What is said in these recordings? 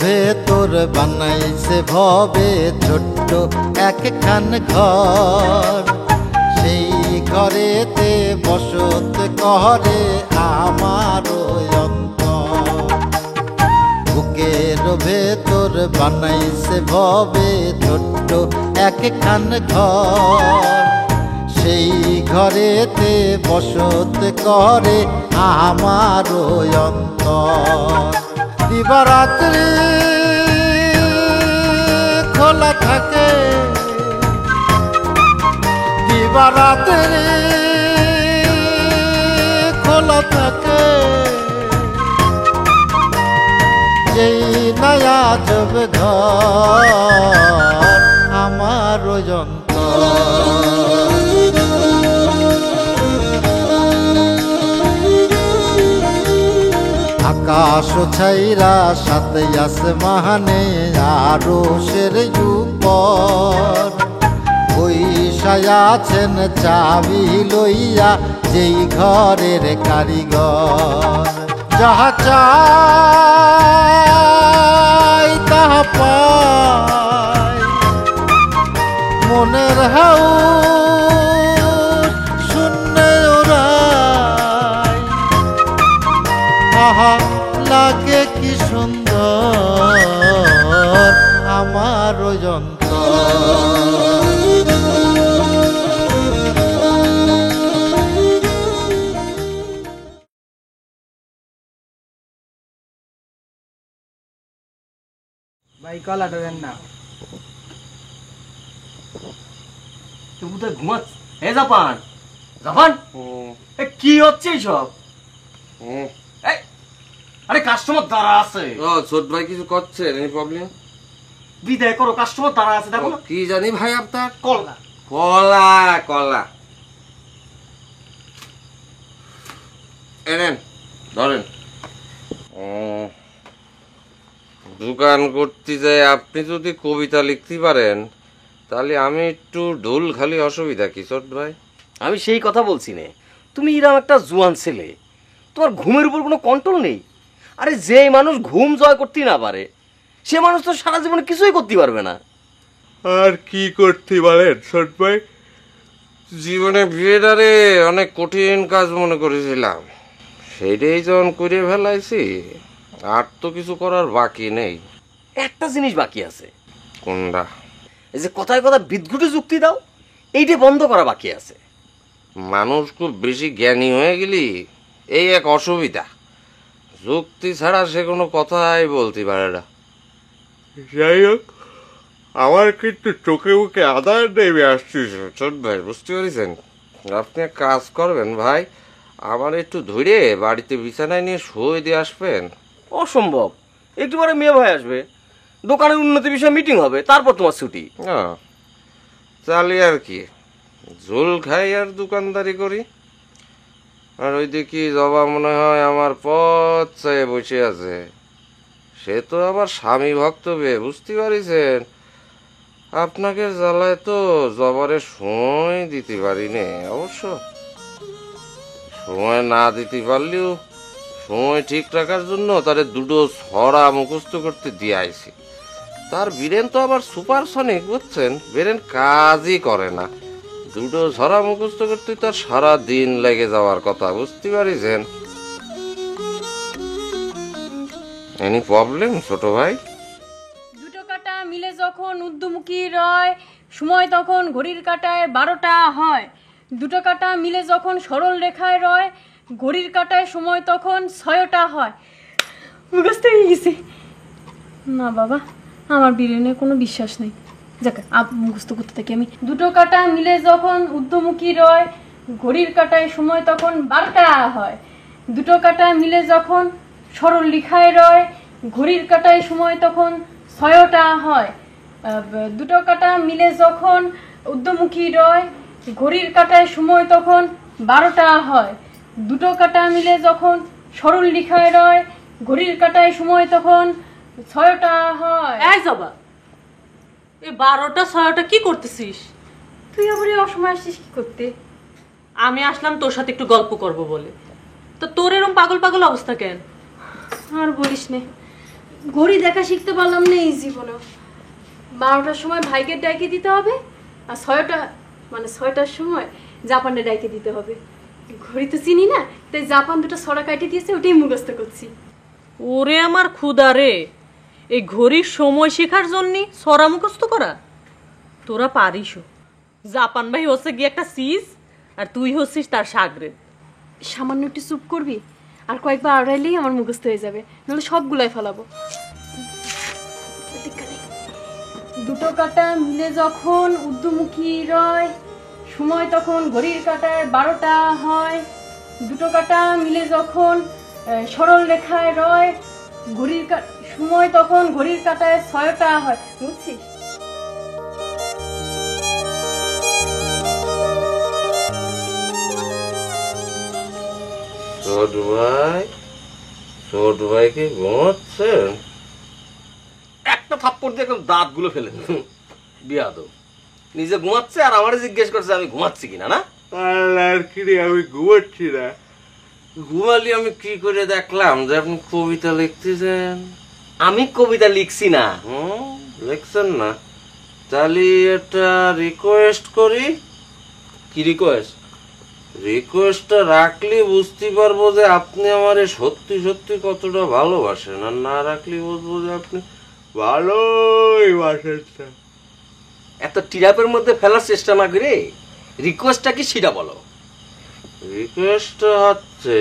ভেতর বানাইছে ভবে ছোট্ট একখান ঘর, সেই ঘরেতে বসত করে আমার অন্তর। বুকের ভেতর বানাইছে ভবে ছোট্ট একখান ঘর, সেই ঘরেতে বসত করে আমার অন্তর। দিবারাত্রি খোলা থাকে, দিবারাত্রি খোলা থাকে, যেই নয়া জব ঘর আমার অন্তর। আকাশ ছাইরা সাথে আসমানে আরো সের উপর, বৈশায় আছেন চাবি লইয়া যেই ঘরের কারিগর। যাহা চাই তাহা পাই, মনের হাউস শূন্যে ওরাই। আহা লাগে কি সুন্দর আমার অন্তর। ভাই কলাটা দেন না। তুই কোথায় ঘুমাচ্ছ? হে জাপান, জাপান কি হচ্ছে এইসব? আরে কাস্টমার দাঁড়া আছে। ও ছোট ভাই কিছু করছে, এনি প্রবলেম? বিদায় করো, কাস্টমার দাঁড়া আছে দেখো। কি জানি ভাই আপনার কলা কলা কলা এনেন ধরেন। দোকান করতে যায় আপনি যদি কবিতা লিখতে পারেন তাহলে আমি একটু ঢোল খালি অসুবিধা কি ছোট ভাই? আমি সেই কথা বলছি না, তুমি এরকম একটা জুয়ান ছেলে, তোমার ঘুমের উপর কোনো কন্ট্রোল নেই। আরে যে মানুষ ঘুম জয় করতে না পারে সে মানুষ তো সারা জীবনে কিছুই করতে পারবে না। আর কি করতে পারেন ছোট ভাই? জীবনে বিয়েটারে অনেক কঠিন কাজ মনে করেছিলাম, সেইটাই যখন করে ফেলাইছি আর তো কিছু করার বাকি নেই। একটা জিনিস বাকি আছে। কোনটা? এই যে কথায় কথা বিদ্ঘুটে যুক্তি দাও, এইটা বন্ধ করা বাকি আছে। মানুষ খুব বেশি জ্ঞানী হয়ে গেলি এই এক অসুবিধা, যুক্তি ছাড়া সে কোনো কথাই বলতে পারে না। যাই হোক, আমার কিন্তু চোখে মুখে আদার নেমে আসছিস ছোট ভাই, বুঝতে পারছেন? আপনি এক কাজ করবেন ভাই, আমার একটু ধরে বাড়িতে বিছানায় নিয়ে শুয়ে দিয়ে আসবেন। অসম্ভব, একটু পরে মেয়ে ভাই আসবে, দোকানের উন্নতি বিষয়ে মিটিং হবে, তারপর তোমার ছুটি। চালি আর কি, ঝোল খাই আর দোকানদারি করি। আর ওই দেখি জবা মনে হয় আমার পথ চেয়ে বসে আছে, সে তো আবার স্বামী ভক্ত বে, বুঝতে পারিছেন? আপনাকে জ্বালায় তো জবারে সময় দিতে পারি নে। অবশ্য সময় না দিতে পারলেও সময় ঠিক রাখার জন্য তারে দুটো ছড়া মুখস্থ করতে দিয়ে আইছি। তার বীরেন তো আবার সুপারসনিক, বুঝছেন? বীরেন কাজই করে না, দুটো ছড়া মুখস্থ করতে তার সারা দিন লেগে যাওয়ার কথা, বুঝতে পারিছেন? এনি প্রবলেম ছোট ভাই? দুটো কাটা মিলে যখন ঊর্ধ্বমুখী রয়, সময় তখন ঘড়ির কাঁটায় 12টা হয়। দুটো কাটা মিলে যখন সরল রেখায় রয়, ঘড়ির কাঁটায় সময় তখন 6টা হয়। মুখস্থ হয়ে গেছে না বাবা, আমার বীরেনে কোনো বিশ্বাস নেই। যাক, মুখস্থ করতে থাকি আমি। দুটো কাটা মিলে যখন ঊর্ধ্বমুখী রয়, ঘড়ির কাঁটায় সময় তখন 12টা হয়। দুটো কাটা মিলে যখন সরল রেখায় রয়, ঘড়ির কাঁটায় সময় তখন 6টা হয়। দুটো কাটা মিলে যখন ঊর্ধ্বমুখী রয়, ঘড়ির কাঁটায় সময় তখন 12টা হয়। দুটো কাটা মিলে যখন সরল রেখায় রয়, ঘড়ির কাঁটায় সময় তখন 6টা হয়। এই জবা, এই 12টা 6টা কি করতেছিস? তুই আবার এই অসময় আসছিস কি করতে? আমি আসলাম তোর সাথে একটু গল্প করব বলে। তো তোর এরকম পাগল পাগল অবস্থা কেন? আর বলিস নে, ঘড়ি দেখা শিখতে পারলাম না এই জীবনে। 12টার সময় ভাইকে ডাইকে দিতে হবে, আর 6টার সময় জাপানে ডাইকে দিতে হবে। ঘড়ি তো চিনি না, তাই জাপান দুটো ছড়া কাটিয়ে দিয়েছে, ওটাই মুখস্থ করছি। ওরে আমার ক্ষুদা রে, এই ঘড়ির সময় শেখার জন্য সরা মুখস্থ করা? তোরা পারিসও। জাপান ভাই হচ্ছে গিয়ে একটা সিজ, আর তুই হচ্ছিস তার সাগরেদ। সামান্য একটু চুপ করবি, আর কয়েকবার আড়াইলেই আমার মুখস্থ হয়ে যাবে, নাহলে সবগুলাই ফেলাবো। দুটো কাঁটা মিলে যখন ঊর্ধ্বমুখী রয়, সময় তখন ঘড়ির কাঁটায় 12টা হয়। দুটো কাঁটা মিলে যখন সরল রেখায় রয়, সময় তখন ঘড়ির কাঁটায় 6টা হয়। বুঝছিস? ছোট ভাই কি ঘুমাচ্ছেন? একটা থাপ্পড় দিয়ে একদম দাঁতগুলো ফেলে দিল। বিয়াদব, নিজে ঘুমাচ্ছে আর আমারে জিজ্ঞেস করছে আমি ঘুমাচ্ছি কিনা। না আর কি রে, আমি ঘুমাচ্ছি না। ঘুমালি আমি কি করে দেখলাম যে আপনি কবিতা লিখতেছেন? আমি কবিতা লিখছি না। লিখছেন না? তাহলে একটা রিকোয়েস্ট করি। কি রিকোয়েস্ট? রিকোয়েস্টটা রাখলে বুঝতে পারবো যে আপনি আমারে সত্যি সত্যি কতটা ভালোবাসেন, আর না রাখলে বুঝবো যে আপনি ভালোই বাসেন না। এত টিরাপের মধ্যে ফেলার চেষ্টা না করে রিকোয়েস্টটা কি সেটা বলো। রিকোয়েস্টটা হচ্ছে,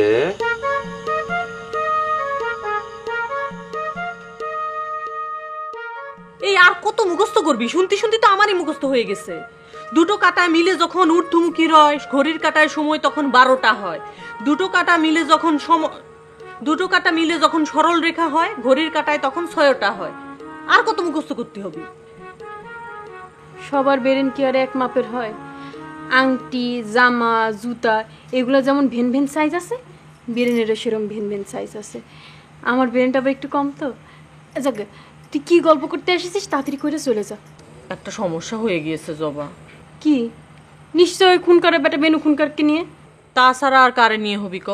এই আর কত মুখস্থ করবি? শুনতে শুনতে তো আমারই মুখস্থ হয়ে গেছে। দুটো কাঁটা মিলে যখন ঊর্ধ্বমুখী রয়, ঘড়ির কাঁটায় সময় তখন 12টা হয়। দুটো কাঁটা মিলে যখন সরল রেখা হয়, ঘড়ির কাঁটায় তখন 6টা হয়। আর কত মুখস্থ করতে হবে? সবার বেরেন কি আর এক মাপের হয়? আংটি, জামা, জুতা এগুলো যেমন ভিন ভিন সাইজ আছে, বেরেনেরও সেরকম ভিন ভিন সাইজ আছে। আমার বেরেনটা আবার একটু কম তো। যাক, তুই কি গল্প করতে এসেছিস? তাড়াতাড়ি করে চলে যা। একটা সমস্যা হয়ে গিয়েছে জবা। কি? নিশ্চয় খুনকার বেটা বেনু খুনকারকে নিয়ে। তাছাড়া আর কারে নিয়ে হবি ক?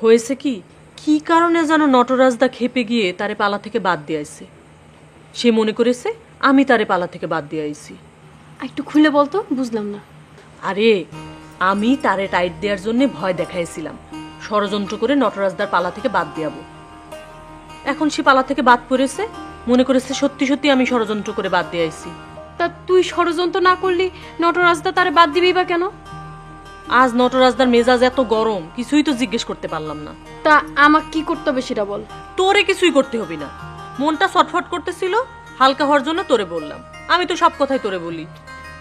হয়েছে কি, কি কারণে যেন নটরাজদা খেপে গিয়ে তারে পালা থেকে বাদ দিয়ে আইছে। সে মনে করেছে আমি তারে পালা থেকে বাদ দিয়ে আইছি। একটু খুলে বলতো, বুঝলাম না। আরে আমি তারে টাইট দেওয়ার জন্য ভয় দেখাইছিলাম, ষড়যন্ত্র করে নটরাজদার পালা থেকে বাদ দিয়াবো। এখন সে পালা থেকে বাদ পড়েছে, মনে করেছে সত্যি সত্যি আমি ষড়যন্ত্র করে বাদ দিয়ে আইছি। তা তুই ষড়যন্ত্র না করলি নটরাজদা তারে বাদ দিবি বা কেন? আজ নটরাজদার মেজাজ এত গরম, কিছুই তো জিজ্ঞেস করতে পারলাম না। তা আমাকে কি করতে হবে সেটা বল। তোরে কিছুই করতে হবে না, মনটা ছটফট করতেছিল, হালকা হওয়ার জন্য তোরে বললাম। আমি তো সব কথাই তোরে বলি।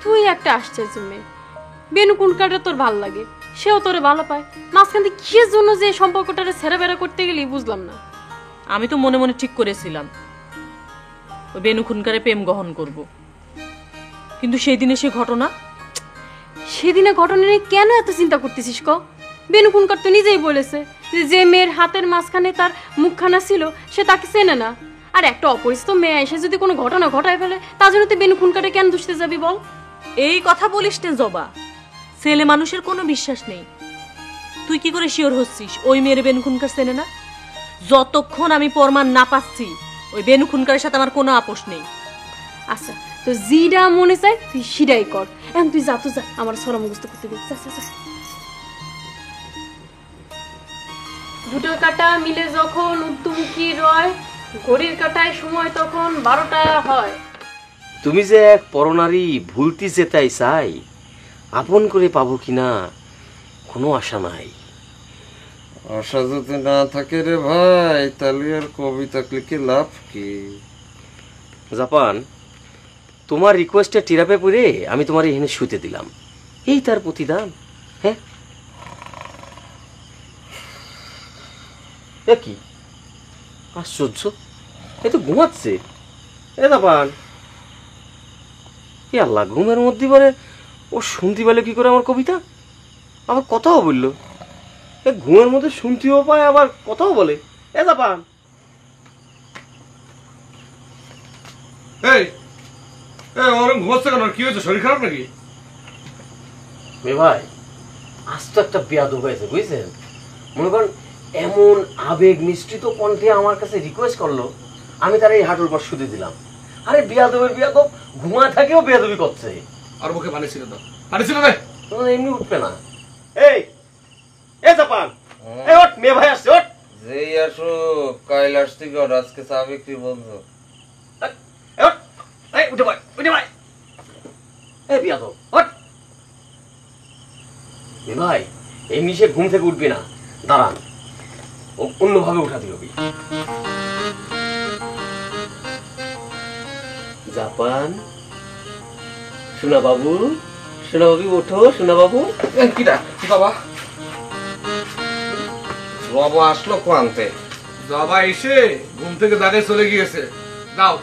তুই একটা আশ্চর্য মেয়ে। বেনু কুনকারটা তোর ভাল লাগে, সেও তোরে ভালো পায়, মাঝখান থেকে কিসের জন্য যে সম্পর্কটারে ছেড়ে বেড়া করতে গেলি বুঝলাম না। আমি তো মনে মনে ঠিক করেছিলাম ওই বেনু খুনকারে প্রেম গ্রহণ করব, কিন্তু সেই দিনে সে ঘটনা। সেদিনে ঘটনা নিয়ে কেন এত চিন্তা করতেছিস ক? বেনু খুনকার তো নিজেই বলেছে যে মেয়ের হাতের মাঝখানে তার মুখখানা ছিল সে তাকে চেনে না। আর একটা অপরিচিত মেয়ে এসে যদি কোনো ঘটনা ঘটায় ফেলে, তার জন্য তুই বেনু খুনকারে কেন দুষতে যাবি বল? এই কথা বলিস না জবা, ছেলে মানুষের কোনো বিশ্বাস নেই। তুই কি করে শিওর হচ্ছিস ওই মেয়ের বেনু খুনকার চেনে না? যতক্ষণ আমি প্রমাণ না পাচ্ছি ওই বেনু খুনকারের সাথে আমার কোনো আপোষ নেই। আচ্ছা, তো জিডা মনে চাই তুই সিডাই কর। এখন তুই যা, তো যা, আমার সরা মুখস্থ করতে দে। দুটো কাঁটা মিলে যখন ঊর্ধ্বমুখী রয়, ঘড়ির কাঁটায় সময় তখন 12টা হয়। তুমি যে এক পরনারী ভুলতি যেতাই চাই, আপন করে পাবো কিনা কোনো আশা নাই। আশা যদি না থাকে রে ভাই, তাহলে আর কবিতা লিখে লাভ কি? জাপান, তোমার রিকোয়েস্টে টিরাপে পড়ে আমি তোমার এখানে শুতে দিলাম, এই তার প্রতিদান। হ্যাঁ, কি আশ্চর্য, এ তো ঘুমাচ্ছে। এ জাপান, এ আল্লাহ, ঘুমের মধ্যে বলে ও শুনতে পেলে কি করে আমার কবিতা, আবার কথাও বললো। এ ঘুমের মধ্যে শুনতেও পায় আবার কথাও বলে। এ জাপান, ঘুমাচ্ছে কেন? কি হয়েছে? শরীর খারাপ নাকি? ভাই, আজ তো একটা বেয়াদব হয়েছে বুঝছেন। মনে করেন এমন আবেগ মিশ্রিত কণ্ঠে আমার কাছে রিকোয়েস্ট করলো, আমি তার এই হাঁটুর পর শুতে দিলাম। আরে বিয়াদবের বিয়াদব, ঘুমা থাকেও বিয়াদবি করছে। আর মুখে পানি ছিল তো, পানি ছিল না। তোমার এমনি উঠবে না। এই জাপান, এই ওঠ, মেয়ে ভাই আসছে, ওঠ। যেই আসুক কৈলাস থেকে ওর আজকে চা বিক্রি বন্ধ। এই ওঠ, এই উঠে ভাই, উঠে ভাই। এই বিয়াদব, ওঠ। এ ভাই, এমনি সে ঘুম থেকে উঠবে না, দাঁড়ান, অন্যভাবে উঠাতে হবে। জাপান, সোনা বাবু, সোনা বাবু ওঠো, সোনা বাবু। কিটা বাবা, বাবা আসলো কোয়ান্তে। বাবা এসে ঘুম থেকে দাঁড়িয়ে চলে গিয়েছে। যাও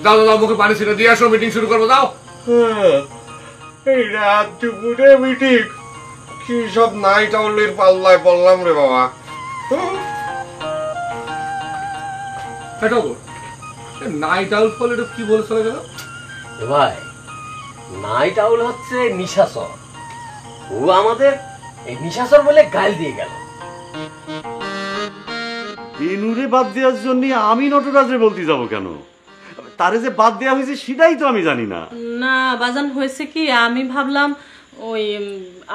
যাও যাও, মুখে পানি ছিল দিয়ে আসো, মিটিং শুরু করবো। যাও। এই রাত দুপুরে মিটিং, কি সব নাই টাউলের পাল্লায় পড়লাম রে বাবা। নাইট আউট বলে এটা কি বলে চলে গেল? এ ভাই, নাইট আউল হচ্ছে নিশাচর। ও আমাদের এই নিশাচর বলে গাল দিয়ে গেল। বেনুরে বাদ দেওয়ার জন্য আমি নটরাজে বলতে যাব কেন? তারে যে বাদ দেওয়া হয়েছে সেটাই তো আমি জানি না। না বাজান, হয়েছে কি, আমি ভাবলাম ওই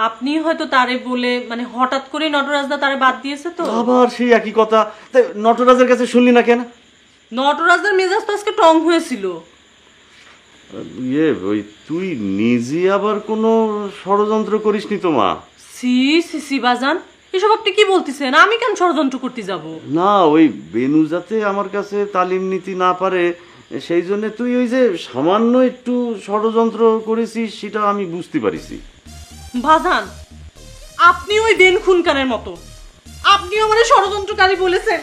আপনি হয়তো তারে বলে মানে হঠাৎ করে নটরাজদা তারে বাদ দিয়েছে তো। আবার সেই একই কথা, তাই নটরাজের কাছে শুনলি না কেন? নটরাজদার মেজাজ তো আজকে টং হয়েছিল। ওই তুই নিজে আবার কোনো ষড়যন্ত্র করিসনি তো মা? সি সি সি বাজান, এসব আপনি কি বলতেছেন? আমি কেন ষড়যন্ত্র করতে যাব? না, ওই বেনু যাতে আমার কাছে তালিম নিতে না পারে সেই জন্য তুই ওই যে সামান্য একটু ষড়যন্ত্র করেছিস সেটা আমি বুঝতে পারিছি। বাজান, আপনি ওই বেন খুনকারের মতো, আপনিও আমাদের ষড়যন্ত্রকারী বলেছেন।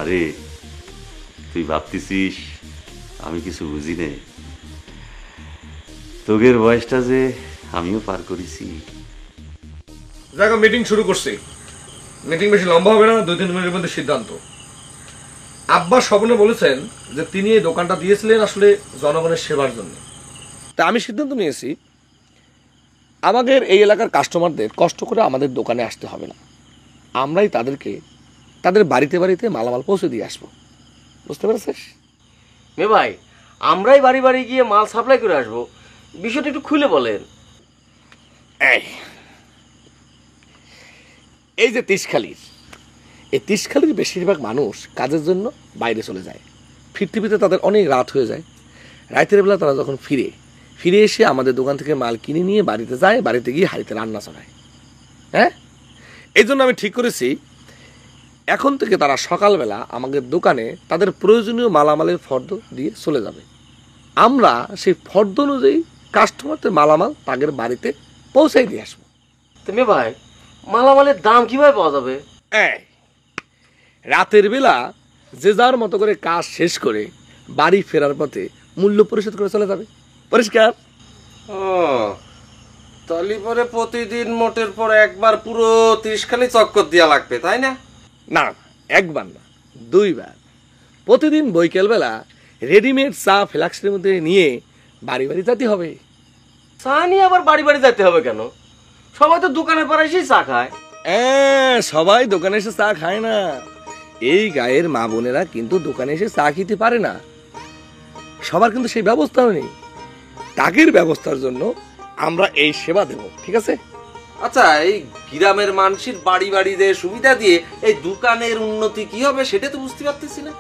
আরে তুই ভাবতেছিস আমি কিছু বুঝি নে? তোগের বয়সটা যে আমিও পার করেছি। দেখো মিটিং শুরু করছি। মিটিং বেশি লম্বা হবে না, 2-3 মিনিটের মধ্যে সিদ্ধান্ত। আব্বা স্বপ্নে বলেছেন যে তিনি এই দোকানটা দিয়েছিলেন আসলে জনগণের সেবার জন্য। তা আমি সিদ্ধান্ত নিয়েছি, আমাদের এই এলাকার কাস্টমারদের কষ্ট করে আমাদের দোকানে আসতে হবে না, আমরাই তাদেরকে তাদের বাড়িতে বাড়িতে মালামাল পৌঁছে দিয়ে আসবো। বুঝতে পেরেছিস? মে ভাই, আমরাই বাড়ি বাড়ি গিয়ে মাল সাপ্লাই করে আসবো, বিষয়টা একটু খুলে বলেন। এই যে এই তিসখালির বেশিরভাগ মানুষ কাজের জন্য বাইরে চলে যায়, ফিরতে ফিরতে তাদের অনেক রাত হয়ে যায়। রাতের বেলা তারা যখন ফিরে এসে আমাদের দোকান থেকে মাল কিনে নিয়ে বাড়িতে যায়, বাড়িতে গিয়ে হাঁড়িতে রান্না চড়ায়। হ্যাঁ, এই জন্য আমি ঠিক করেছি এখন থেকে তারা সকালবেলা আমাদের দোকানে তাদের প্রয়োজনীয় মালামালের ফর্দ দিয়ে চলে যাবে। আমরা সেই ফর্দ অনুযায়ী কাস্টমারদের মালামাল তাদের বাড়িতে পৌঁছাই দিয়ে আসবো। তুমি ভাই, মালামালের দাম কিভাবে পাওয়া যাবে? রাতের বেলা যে যার মতো করে কাজ শেষ করে বাড়ি ফেরার পথে মূল্য পরিশোধ করে চলে যাবে। পরিষ্কার? ও তাহলে পরে প্রতিদিন মোটের পর একবার পুরো 30 খালি চক্কর দিয়া লাগবে, তাই না? না, একবার না, 2 বার। প্রতিদিন বৈকাল বেলা রেডিমেড চা ফ্লাক্সের মধ্যে নিয়ে বাড়ি বাড়ি যেতে হবে। চা নিয়ে আবার বাড়ি বাড়ি যেতে হবে কেন? সবাই তো দোকানের পর এসেই চা খায়। সবাই দোকানে এসে চা খায় না। এই গায়ের মা বোনেরা কিন্তু দোকানে এসে চা খেতে পারে না, সবার কিন্তু সেই ব্যবস্থা নেই। তাগের ব্যবস্থার জন্য আমরা এই সেবা দেব, ঠিক আছে? আচ্ছা, এই গ্রামের মানুষের বাড়ি বাড়ি যে সুবিধা দিয়ে এই দোকানের উন্নতি কি হবে সেটা তো বুঝতে পারতেছি না।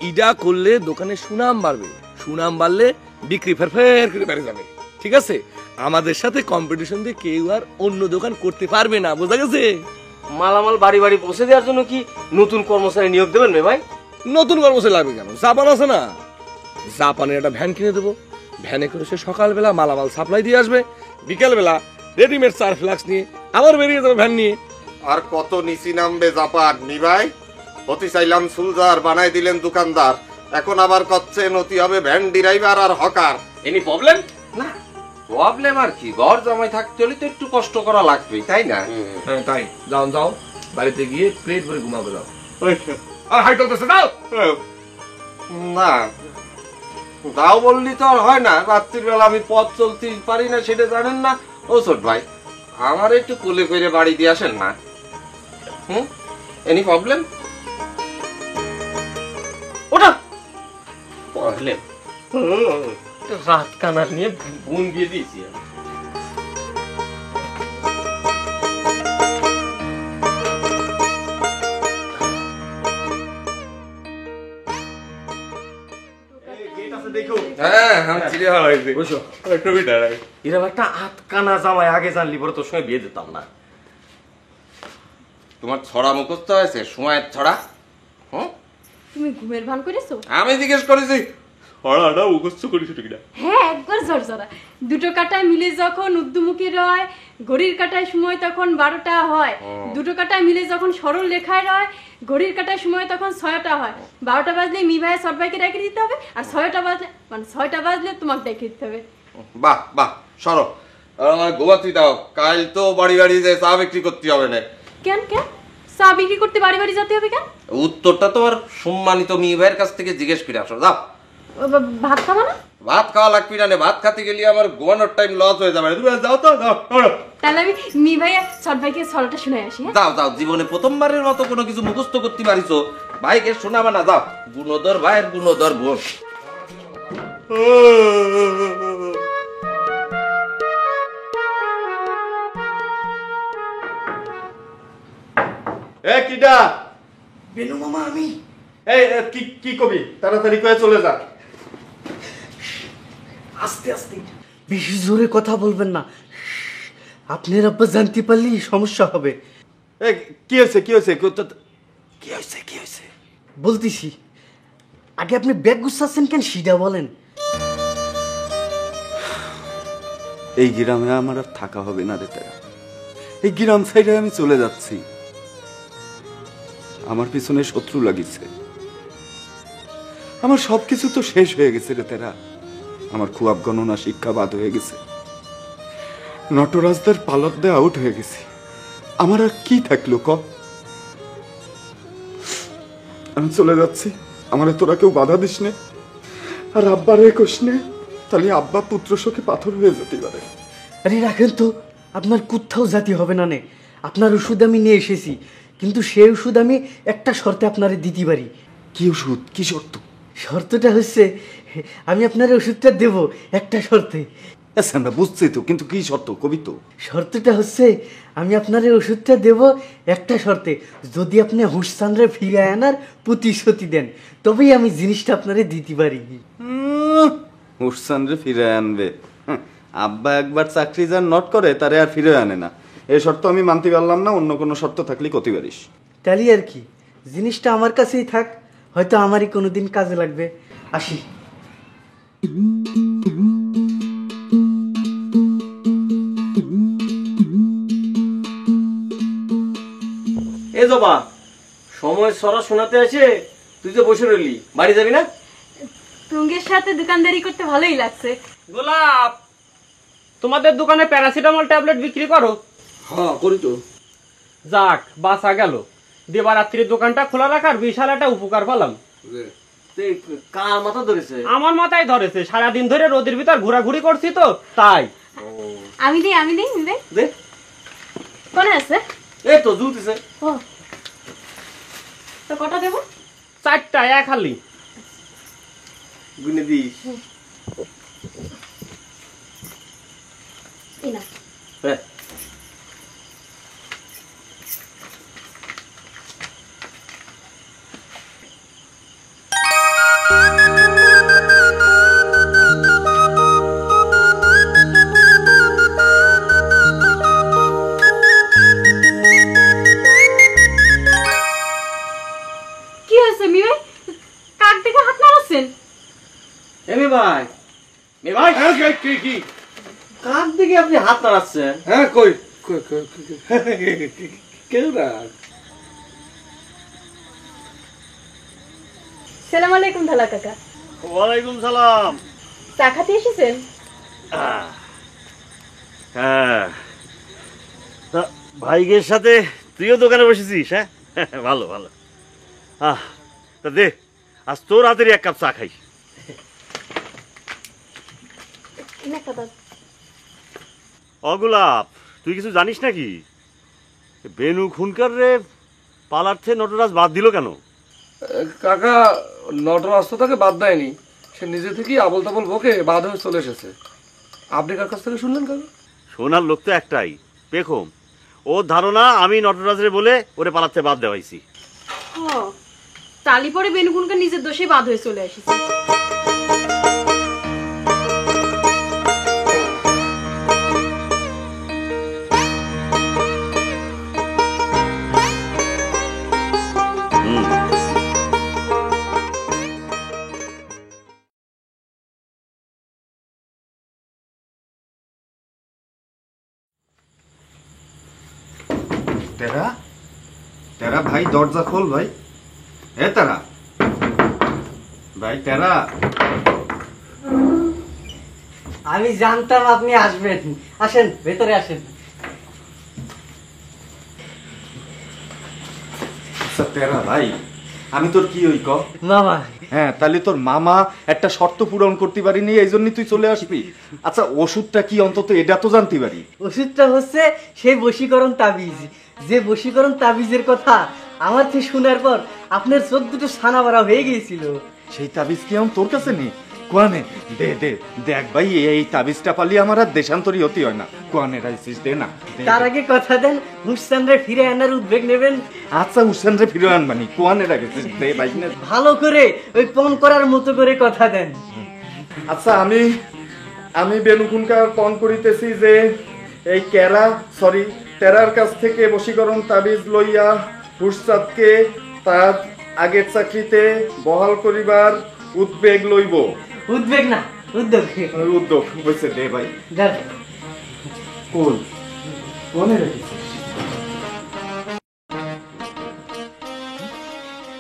ইডা করলে দোকানের সুনাম বাড়বে, সুনাম বাড়লে বিক্রি ফের করে বেড়ে যাবে, ঠিক আছে? আমাদের সাথে কম্পিটিশন দিয়ে কেউ আর অন্য দোকান করতে পারবে না, বোঝা গেছে? মালামাল বাড়ি বাড়ি পৌঁছে দেওয়ার জন্য কি নতুন কর্মচারী নিয়োগ দেবেন মে ভাই? নতুন কর্মচারী লাগবে কেন? জাপান আছে না, জাপানের একটা ভ্যান কিনে দেবো। ভ্যানে করে সে সকালবেলা মালামাল সাপ্লাই দিয়ে আসবে, বিকেলবেলা রেডিমেড চার ফ্লাক্স নিয়ে আবার বেরিয়ে যাবে ভ্যান নিয়ে। আর কত নিচি নামবে জাপান নি ভাই? অতি চাইলাম সুলজার, বানাই দিলেন দোকানদার, এখন আবার করছে নতি হবে ভ্যান ড্রাইভার আর হকার। Any problem? না প্রবলেম আর কি, ঘর জমাই থাকতে হলে তো একটু কষ্ট করা লাগবেই, তাই না? হ্যাঁ তাই, যাও বাড়িতে গিয়ে প্লেট ভরে ঘুমাবে, যাও। আর হাই চলতেছে, যাও। না তাও বললি তো আর হয় না, রাত্রির বেলা আমি পথ চলতে পারি না সেটা জানেন না? ও ছোট ভাই, আমার একটু কোলে করে বাড়ি দিয়ে আসেন না। Any problem? ওটা প্রবলেম রাত কানা নিয়ে বোন দিয়ে দিয়েছি আমি। হ্যাঁ আমি চিড়িয়াখানা হয়েছি। বুঝছো একটু দাঁড়াই। এরকম একটা আতকানা জামাই আগে জানলি পরে তোর সঙ্গে বিয়ে দিতাম না। তোমার ছড়া মুখস্থ হয়েছে, সময়ের ছড়া? তুমি ঘুমের ভান করেছো? আমি জিজ্ঞেস করেছি ছড়াটা মুখস্থ করেছি কিনা। হ্যাঁ, একবার জরজরা। দুটো কাঁটা মিলে যখন ঊর্ধ্বমুখী রয়, ঘড়ির কাঁটায় সময় তখন 12টা হয়। দুটো কাঁটা মিলে যখন সরল রেখায় রয়, ঘড়ির কাঁটায় সময় তখন 6টা হয়। 12টা বাজলে মি ভাই সব ভাইকে রেখে দিতে হবে, আর 6টা বাজলে মানে 6টা বাজলে তোমাকে রেখে দিতে হবে। বাহ বাহ, সরো আমার গোবাতি দাও, কাল তো বাড়ি বাড়ি যে চা বিক্রি করতে হবে না। কেন কেন চা বিক্রি করতে বাড়ি বাড়ি যেতে হবে কেন? উত্তরটা তোমার সম্মানিত মি ভাইয়ের কাছ থেকে জিজ্ঞেস করে আসো। যাও। ভাত খাবো না? ভাত খাওয়া লাগবে না, ভাত খাতে গেলে আমার ঘুমানোর টাইম লস হয়ে যাবে। তুমি যাও তো, যাও। তাহলে আমি মি ভাই আর সব ভাইকে ছড়াটা শুনে আসি। যাও যাও, জীবনে প্রথমবারের মতো কোনো কিছু মুখস্থ করতে পারিছো, ভাইকে শোনাবে না। যাও, গুণধর ভাইয়ের গুণধর বোন। এ কিডা? বেনু মামা আমি। এই কি কি কবি? তাড়াতাড়ি করে চলে যা। আস্তে আস্তে, বেশি জোরে কথা বলবেন না, আপনার আব্বা জানতে পারলেই সমস্যা হবে। এই কি হয়েছে কি হয়েছে কি হয়েছে কি হয়েছে বলতেছি, আগে আপনি ব্যাগ গুছাচ্ছেন কেন সেটা বলেন। এই গ্রামে আমার আর থাকা হবে না রে তারা। এই গ্রাম সাইডে আমি চলে যাচ্ছি। আমার পিছনে শত্রু লাগিছে, আমার সবকিছু তো শেষ হয়ে গেছে রে তারা। আমার খুব গণনা শিক্ষা বাদ হয়ে গেছে, নটরাজদের পালক দিয়ে আউট হয়ে গেছে। আমার আর কি থাকলো ক? আমি চলে যাচ্ছি, আমার তোরা কেউ বাধা দিস নে, আর আব্বারে কোষ নে, তাহলে আব্বা পুত্র শোকে পাথর হয়ে যেতে পারে। আরে রাখেন তো, আপনার কোথাও জাতি হবে না নে। আপনার ওষুধ আমি নিয়ে এসেছি, কিন্তু সেই ওষুধ আমি একটা শর্তে আপনারে দিতে পারি। কি ওষুধ? কি শর্ত? শর্তটা হচ্ছে আমি আপনার ওষুধটা দেব একটা শর্তে। আচ্ছা আমরা বুঝছি তো, কিন্তু কি শর্ত কবি তো? শর্তটা হচ্ছে আমি আপনার ওষুধটা দেব একটা শর্তে, যদি আপনি হুসসানরে ফিরে আনার প্রতিশ্রুতি দেন, তবেই আমি জিনিসটা আপনারে দিতে পারি। হুসসান রে ফিরে আনবে? আব্বা একবার চাকরি যার নট করে তারে আর ফিরে আনে না। এই শর্ত আমি মানতে পারলাম না, অন্য কোনো শর্ত থাকলে করতে পারিস। তাহলে আর কি, জিনিসটা আমার কাছেই থাক, হয়তো আমারই কোনোদিন কাজে লাগবে। আসি। এ জবা, সময় সরা শোনাতে আছে, তুই যে বসে রইলি, বাড়ি যাবি না? তুঙ্গের সাথে দোকানদারি করতে ভালোই লাগছে। গোলাপ, তোমাদের দোকানে প্যারাসিটামল ট্যাবলেট বিক্রি করো? হ্যাঁ করি তো। যাক, বাঁচা গেল। দিবারাত্রির দোকানটা খোলা রাখার বিশাল একটা উপকার পেলাম। কার মাথা ধরেছে? আমার মাথায় ধরেছে, সারাদিন ধরে রোদের ভিতর ঘোরাঘুরি করছি তো তাই। আমি দেই মি ভাই। দে, কোনে আছে? এই তো জুতিছে। ও, তো কটা দেবো? 4টা এক হালি। গুনে দিস। এই না। হ্যাঁ। কি হয়েছে মি ভাই? কাক দেখে হাত নাড়াচ্ছেন? এমি ভাই, মে ভাই, কি কার দিকে আপনি হাত নাড়াচ্ছেন? হ্যাঁ কই কেন না? সালাম আলাইকুম ঢালা কাকা। ওয়ালাইকুম সালাম। চা খাতে এসেছেন? হ্যাঁ, তা ভাইগের সাথে তুইও দোকানে বসেছিস? হ্যাঁ, ভালো ভালো। তা দে, আজ তোর হাতেরই এক কাপ চা খাই। অগোলাপ, তুই কিছু জানিস নাকি? বেনু খুনকার রে পালার্থে নটরাজ বাদ দিল কেন? কাকা, নটরাজ তো তাকে বাদ দেয়নি, সে নিজে থেকেই আবল তাবল বকে বাদ হয়ে চলে এসেছে। আপনি কার কাছ থেকে শুনলেন কাকা? সোনার লোক তো একটাই, পেখম। ওর ধারণা আমি নটরাজরে বলে ওরে পালাতে বাদ দেওয়াইছি। তালি পরে বেনুকুনকে নিজের দোষে বাদ হয়ে চলে এসেছে। तेरा तेरा भाई दरजा खोल भाई ए तेरा भाई तेरा আমি জানতাম আপনি আসবেন। আসেন, ভেতরে আসেন। আচ্ছা তেরা ভাই, আমি তোর কি ওই ক মামা, হ্যাঁ, তাহলে তোর মামা একটা শর্ত পূরণ করতে পারিনি, এই জন্য তুই চলে আসবি। আচ্ছা ওষুধটা কি অন্তত এটা তো জানতে পারি। ওষুধটা হচ্ছে সেই বশীকরণ তাবিজ, যে বশীকরণ তাবিজের কথা আমার থেকে শোনার পর আপনার চোখ দুটো ছানা ভরা হয়ে গিয়েছিল। সেই তাবিজ কি তোর কাছে নেই? কোয়ানে দে দে দেখ ভাই, এই তাবিজটা পালি আমার আর দেশান্তরী হতে হয় না। কোয়ানে রাইছিস, দে না। তার আগে কথা দেন, হুসেনরে ফিরে আনার উদ্বেগ নেবেন। আচ্ছা হুসেনরে ফিরে আনবানি, কোয়ানে রাখেছিস, দে ভাই না। ভালো করে ওই পণ করার মতো করে কথা দেন। আচ্ছা আমি বেনুকুনকার পণ করিতেছি যে এই তেরার কাছ থেকে বশীকরণ তাবিজ লইয়া হুসচাঁদকে তার আগের চাকরিতে বহাল করিবার উদ্বেগ লইব। উদ্বেগ না, উদ্যোগ। উদ্যোগ বলছে, দে ভাই। কোন কোনে রেখেছিস?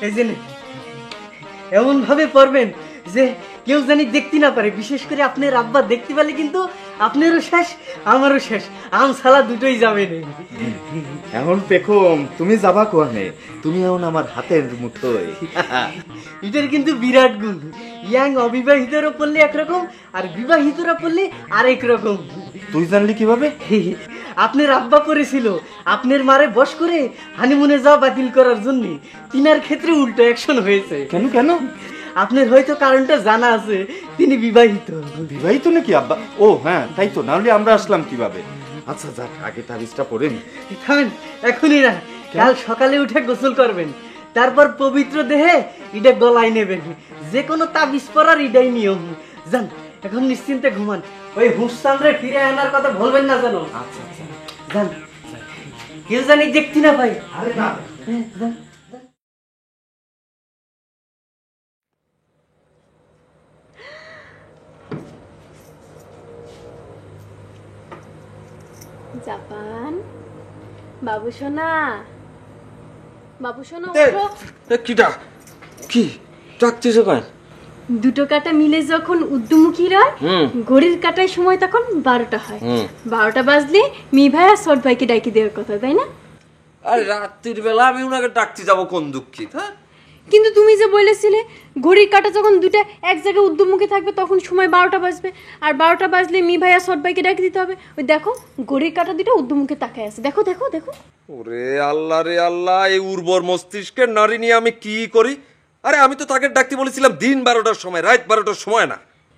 এই যে এমন ভাবে পড়বেন যে কেউ জানি দেখতে না পারে, বিশেষ করে আপনার আব্বা দেখতে পেলে কিন্তু আপনারও শেষ, আমারও শেষ, আম সালা দুটোই যাবে না। এখন পেখম তুমি যাবা কোয়ানে, তুমি এখন আমার হাতের মুঠোয়। এটার কিন্তু বিরাট গুণ। ইয়াং অবিবাহিতরা পড়লে একরকম, আর বিবাহিতরা পড়লে আরেক রকম। তুই জানলি কিভাবে? আপনার আব্বা পড়েছিল আপনার মারে বশ করে হানিমুনে যাওয়া বাতিল করার জন্য। তিনার ক্ষেত্রে উল্টো অ্যাকশন হয়েছে। কেন কেন? আপনার হয়তো কারণটা জানা আছে, তিনি বিবাহিত। বিবাহিত নাকি আব্বা? ও হ্যাঁ, তাই তো, নাহলে আমরা আসলাম কিভাবে? আচ্ছা যাক, আগে তাবিজটা পড়ে নি। থামেন, এখনই না, কাল সকালে উঠে গোসল করবেন, তারপর পবিত্র দেহে এটা গলায় নেবেন। যে কোনো তাবিজ পরার এটাই নিয়ম। যান, এখন নিশ্চিন্তে ঘুমান। ওই হুসেনরে ফিরে আনার কথা বলবেন না জানো। আচ্ছা আচ্ছা, যান, কেউ জানি দেখতে না পাই। আরে না, যান। জাপান বাবু সোনা, বাবু সোনা কিটা কি ডাকছিস কেন? দুটো কাটা মিলে যখন উদ্যমুখী হয়, ঘড়ির কাটায় সময় তখন 12টা হয়। 12টা বাজলে মি ভাই আর সট ভাইকে ডাকি দেওয়ার কথা, তাই না? আরে রাত্রির বেলা আমি ওনাকে ডাকতে যাবো কোন দুঃখিত? হ্যাঁ, কিন্তু তুমি যে বলেছিলে ঘড়ির কাটা যখন দুটা এক জায়গায় উদ্যমুখী থাকবে তখন সময় 12টা বাজবে, আর 12টা বাজলে মি ভাই আর সট ভাইকে ডাকি দিতে হবে। ওই দেখো ঘড়ির কাটা দুটো উদ্যমুখে তাকায় আছে, দেখো দেখো দেখো। ওরে আল্লাহ রে আল্লাহ, এই উর্বর মস্তিষ্কের নারী নিয়ে আমি কি করি? আরে আমি তো তাকে ডাকতে বলেছিলাম দিন 12টার সময়, রাত 12টার সময় না।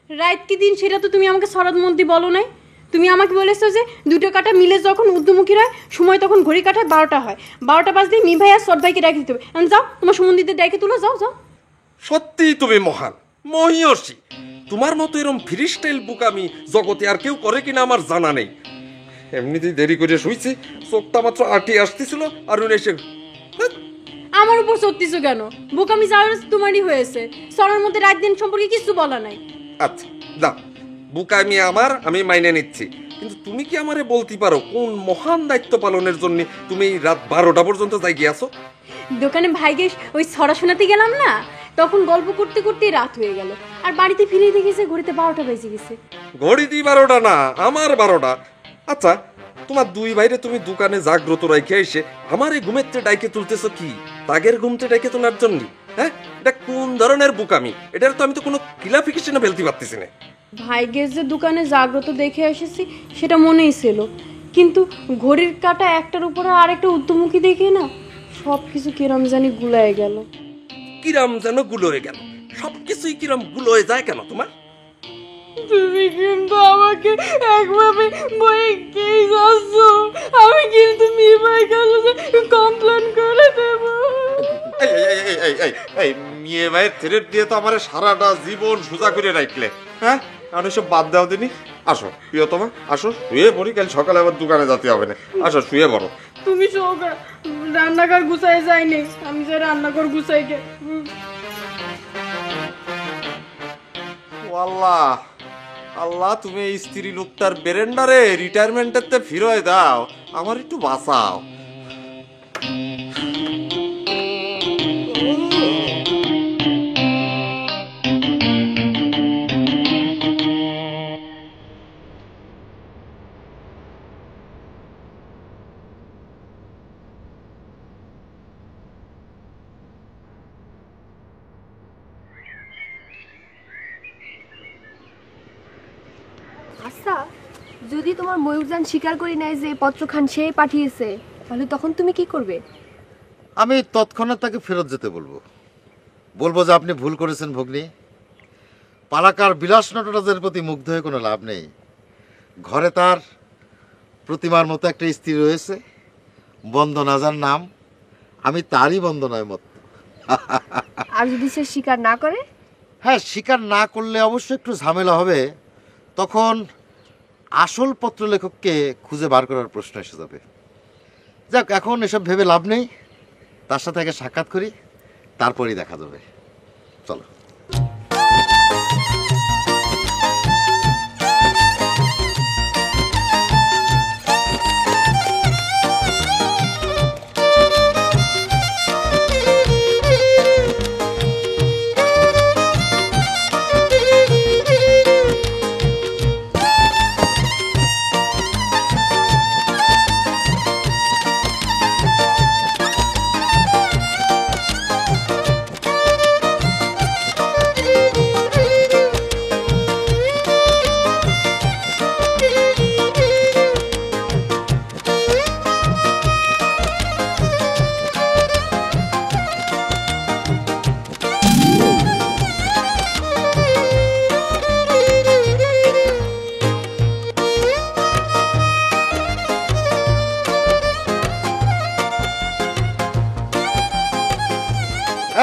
রাত কি দিন সেটা তো তুমি আমাকে শরৎ মধ্যে বলো নাই। তুমি আমাকে বলেছো যে দুটো কাটা মিলে যখন উদ্যমুখী হয় সময় তখন ঘড়ি কাটায় 12টা হয়। 12টা বাজলে মি ভাই আর সট ভাইকে ডাকি দিতে হবে। যাও তোমার সম্বন্ধীদের ডাকে তুলো, যাও যাও। সত্যি তুমি মহান, মহিয়সী। তোমার মতো এরকম ফ্রি স্টাইল বুক আমি জগতে আর কেউ করে কিনা আমার জানা নেই। এমনিতেই দেরি করে শুইছি, চোখটা মাত্র আটে আসতেছিল আর উনি এসে আমার উপর সত্যিছো কেন? বোকামি যাওয়ার তোমারই হয়েছে, সরের মধ্যে রাত দিন সম্পর্কে কিছু বলা নাই। আচ্ছা যাও, বুকামি আমার, আমি মাইনে নিচ্ছি, কিন্তু তুমি কি আমারে বলতে পারো কোন মহান দায়িত্ব পালনের জন্য তুমি রাত 12টা পর্যন্ত যাই গিয়েছো? দোকানে ভাইকে ওই ছড়া শোনাতে গেলাম না, তখন গল্প করতে করতে রাত হয়ে গেল, আর বাড়িতে ফিরে দেখেছে ঘড়িতে 12টা বেজে গেছে। ঘড়িতে 12টা না, আমার 12টা। আচ্ছা তোমার দুই ভাইরে তুমি দোকানে জাগ্রত রাইখে এসে আমার এই ঘুমেতে ডাইকে তুলতেছো কি তাগের ঘুমতে ডাইকে তোলার জন্য? হ্যাঁ, এটা কোন ধরনের বুকামি? এটার তো আমি তো কোনো ক্লাসিফিকেশনে ফেলতে পারতেছি না। ভাইগের যে দোকানে জাগ্রত দেখে এসেছি সেটা মনেই ছিল, কিন্তু ঘড়ির কাঁটা একটার উপরে আরেকটা ঊর্ধ্বমুখী দেখে না সব কিছু কিরম জানি গুলায় গেল। কিরাম যেন গুলো হয়ে গেল, সবকিছুই কিরম গুলো হয়ে যায় কেন তোমার? তুমি কিন্তু আমাকে একভাবে বইকেই যাচ্ছ, আমি কিন্তু মিমাই গেল কমপ্লেন করে দেব। এই মেয়ে মায়ের থ্রেট দিয়ে তো আমার সারাটা জীবন সোজা করে রাখলে, হ্যাঁ? আর এসব বাদ দাও দিনি। আসো প্রিয়তমা, আসো শুয়ে পড়ি, কাল সকালে আবার দোকানে যেতে হবে না। আসো শুয়ে পড়ো। তুমি সকাল রান্নাঘর গুছাই যায়নি, আমি যে রান্নাঘর গুছাই গে। আল্লাহ আল্লাহ, তুমি এই স্ত্রী লোকটার বেরেন্ডারে রিটায়ারমেন্টের ফিরোয় দাও, আমার একটু বাঁচাও। আচ্ছা, যদি তোমার ময়ূরযান স্বীকার করি নাই যে পত্রখান সে পাঠিয়েছে, তাহলে তখন তুমি কি করবে? আমি তৎক্ষণাৎ তাকে ফেরত যেতে বলবো। বলবো যে আপনি ভুল করেছেন ভগ্নী। পালাকার বিলাস নটরাজের প্রতি মুগ্ধ হয়ে কোনো লাভ নেই। ঘরে তার প্রতিমার মতো একটা স্ত্রী রয়েছে, বন্দনা যার নাম, আমি তারই বন্দনায় মত। আর যদি সে স্বীকার না করে? হ্যাঁ, স্বীকার না করলে অবশ্য একটু ঝামেলা হবে। তখন আসল পত্রলেখককে খুঁজে বার করার প্রশ্ন এসে যাবে। যাক, এখন এসব ভেবে লাভ নেই। তার সাথে আগে সাক্ষাৎ করি, তারপরই দেখা যাবে। চলো।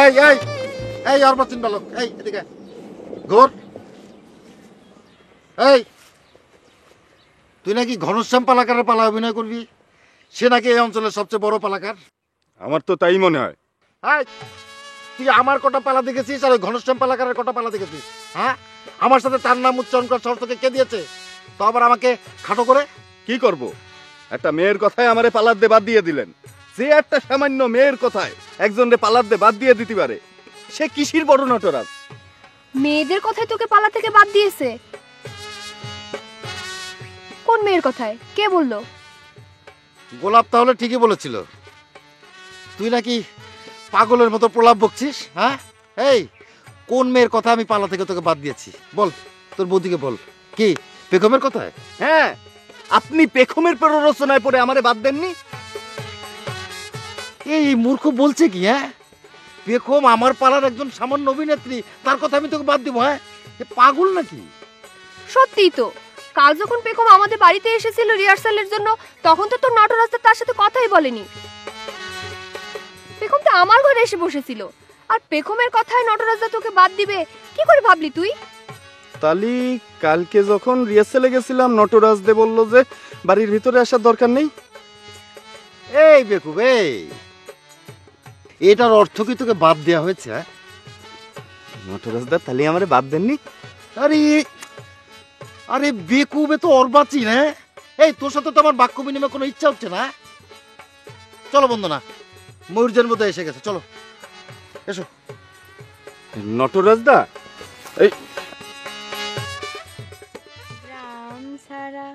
এই এই এই অর্বাচীন বালক, এই এদিকে ঘোর। এই, তুই নাকি ঘনশ্যাম পালাকারের পালা অভিনয় করবি? সে নাকি এই অঞ্চলের সবচেয়ে বড় পালাকার। আমার তো তাই মনে হয়। এই, তুই আমার কটা পালা দেখেছিস আর ওই ঘনশ্যাম পালাকারের কটা পালা দেখেছিস? হ্যাঁ, আমার সাথে তার নাম উচ্চারণ করার সাহস তোকে কে দিয়েছে? তো আবার আমাকে খাটো করে কি করব? একটা মেয়ের কথায় আমারে পালার দিয়ে বাদ দিয়ে দিলেন। যে একটা সামান্য মেয়ের কথায় একজনরে পালার দিয়ে বাদ দিয়ে দিতে পারে, সে কিসির বড় নটরাজ? মেয়েদের কথায় তোকে পালা থেকে বাদ দিয়েছে? কোন মেয়ের কথায়? কে বললো? গোলাপ তাহলে ঠিকই বলেছিল। তুই নাকি পাগলের মতো প্রলাপ বকছিস। হ্যাঁ, এই কোন মেয়ের কথা আমি পালা থেকে তোকে বাদ দিয়েছি? বল, তোর বৌদিকে বল। কি পেখমের কথায়? হ্যাঁ, আপনি পেখমের প্ররোচনায় পড়ে আমারে বাদ দেননি? এই মূর্খ বলছে কি? হ্যাঁ, পেখম আমার পালার একজন সামান্য অভিনেত্রী, তার কথা আমি তোকে বাদ দিব? হ্যাঁ, পাগল নাকি? সত্যিই তো, কাল যখন পেখম আমাদের বাড়িতে এসেছিল রিহার্সালের জন্য, তখন তো তোর নটরাজ তার সাথে কথাই বলেনি। পেখম তো আমার ঘরে এসে বসেছিল, আর পেখমের কথায় নটরাজদা তোকে বাদ দিবে কি করে ভাবলি তুই? তালি কালকে যখন রিহার্সালে গেছিলাম, নটরাজ দে বললো যে বাড়ির ভিতরে আসার দরকার নেই। এই বেকুব, এই এটার অর্থ কি তোকে বাদ দেওয়া হয়েছে? হ্যাঁ, নটরাজ দা তালি আমারে বাদ দেননি? আরে আরে বেকুবে তো অর্বাচীন। হ্যাঁ, এই তোর সাথে তো আমার বাক্য বিনিময় কোনো ইচ্ছা হচ্ছে না। চলো বন্দনা, ময়ূরজের মধ্যে এসে গেছে, চলো এসো। নটরাজ দা, এই রাম সারা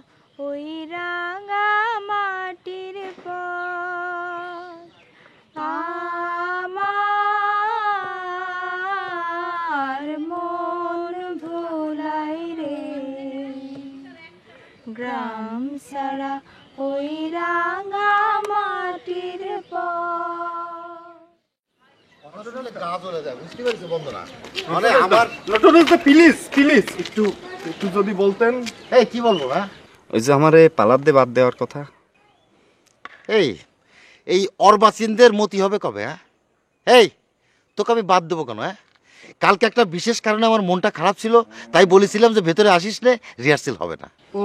ওই রাঙা মাটির পথ আমার মন ভোলাই রে। রাঙা মাটির মানে আমার প্লিজ প্লিজ একটু একটু যদি বলতেন। এই কি বলবো? হ্যাঁ, ওই যে আমারে পালার দিয়ে বাদ দেওয়ার কথা। এই এই অর্বাচীনদের মতি হবে কবে? হ্যাঁ, এই তোকে আমি বাদ দেবো কেন? হ্যাঁ, কালকে একটা বিশেষ কারণে আমার মনটা খারাপ ছিল, তাই বলেছিলাম যে ভেতরে আসিস নে, রিহার্সেল হবে না। ও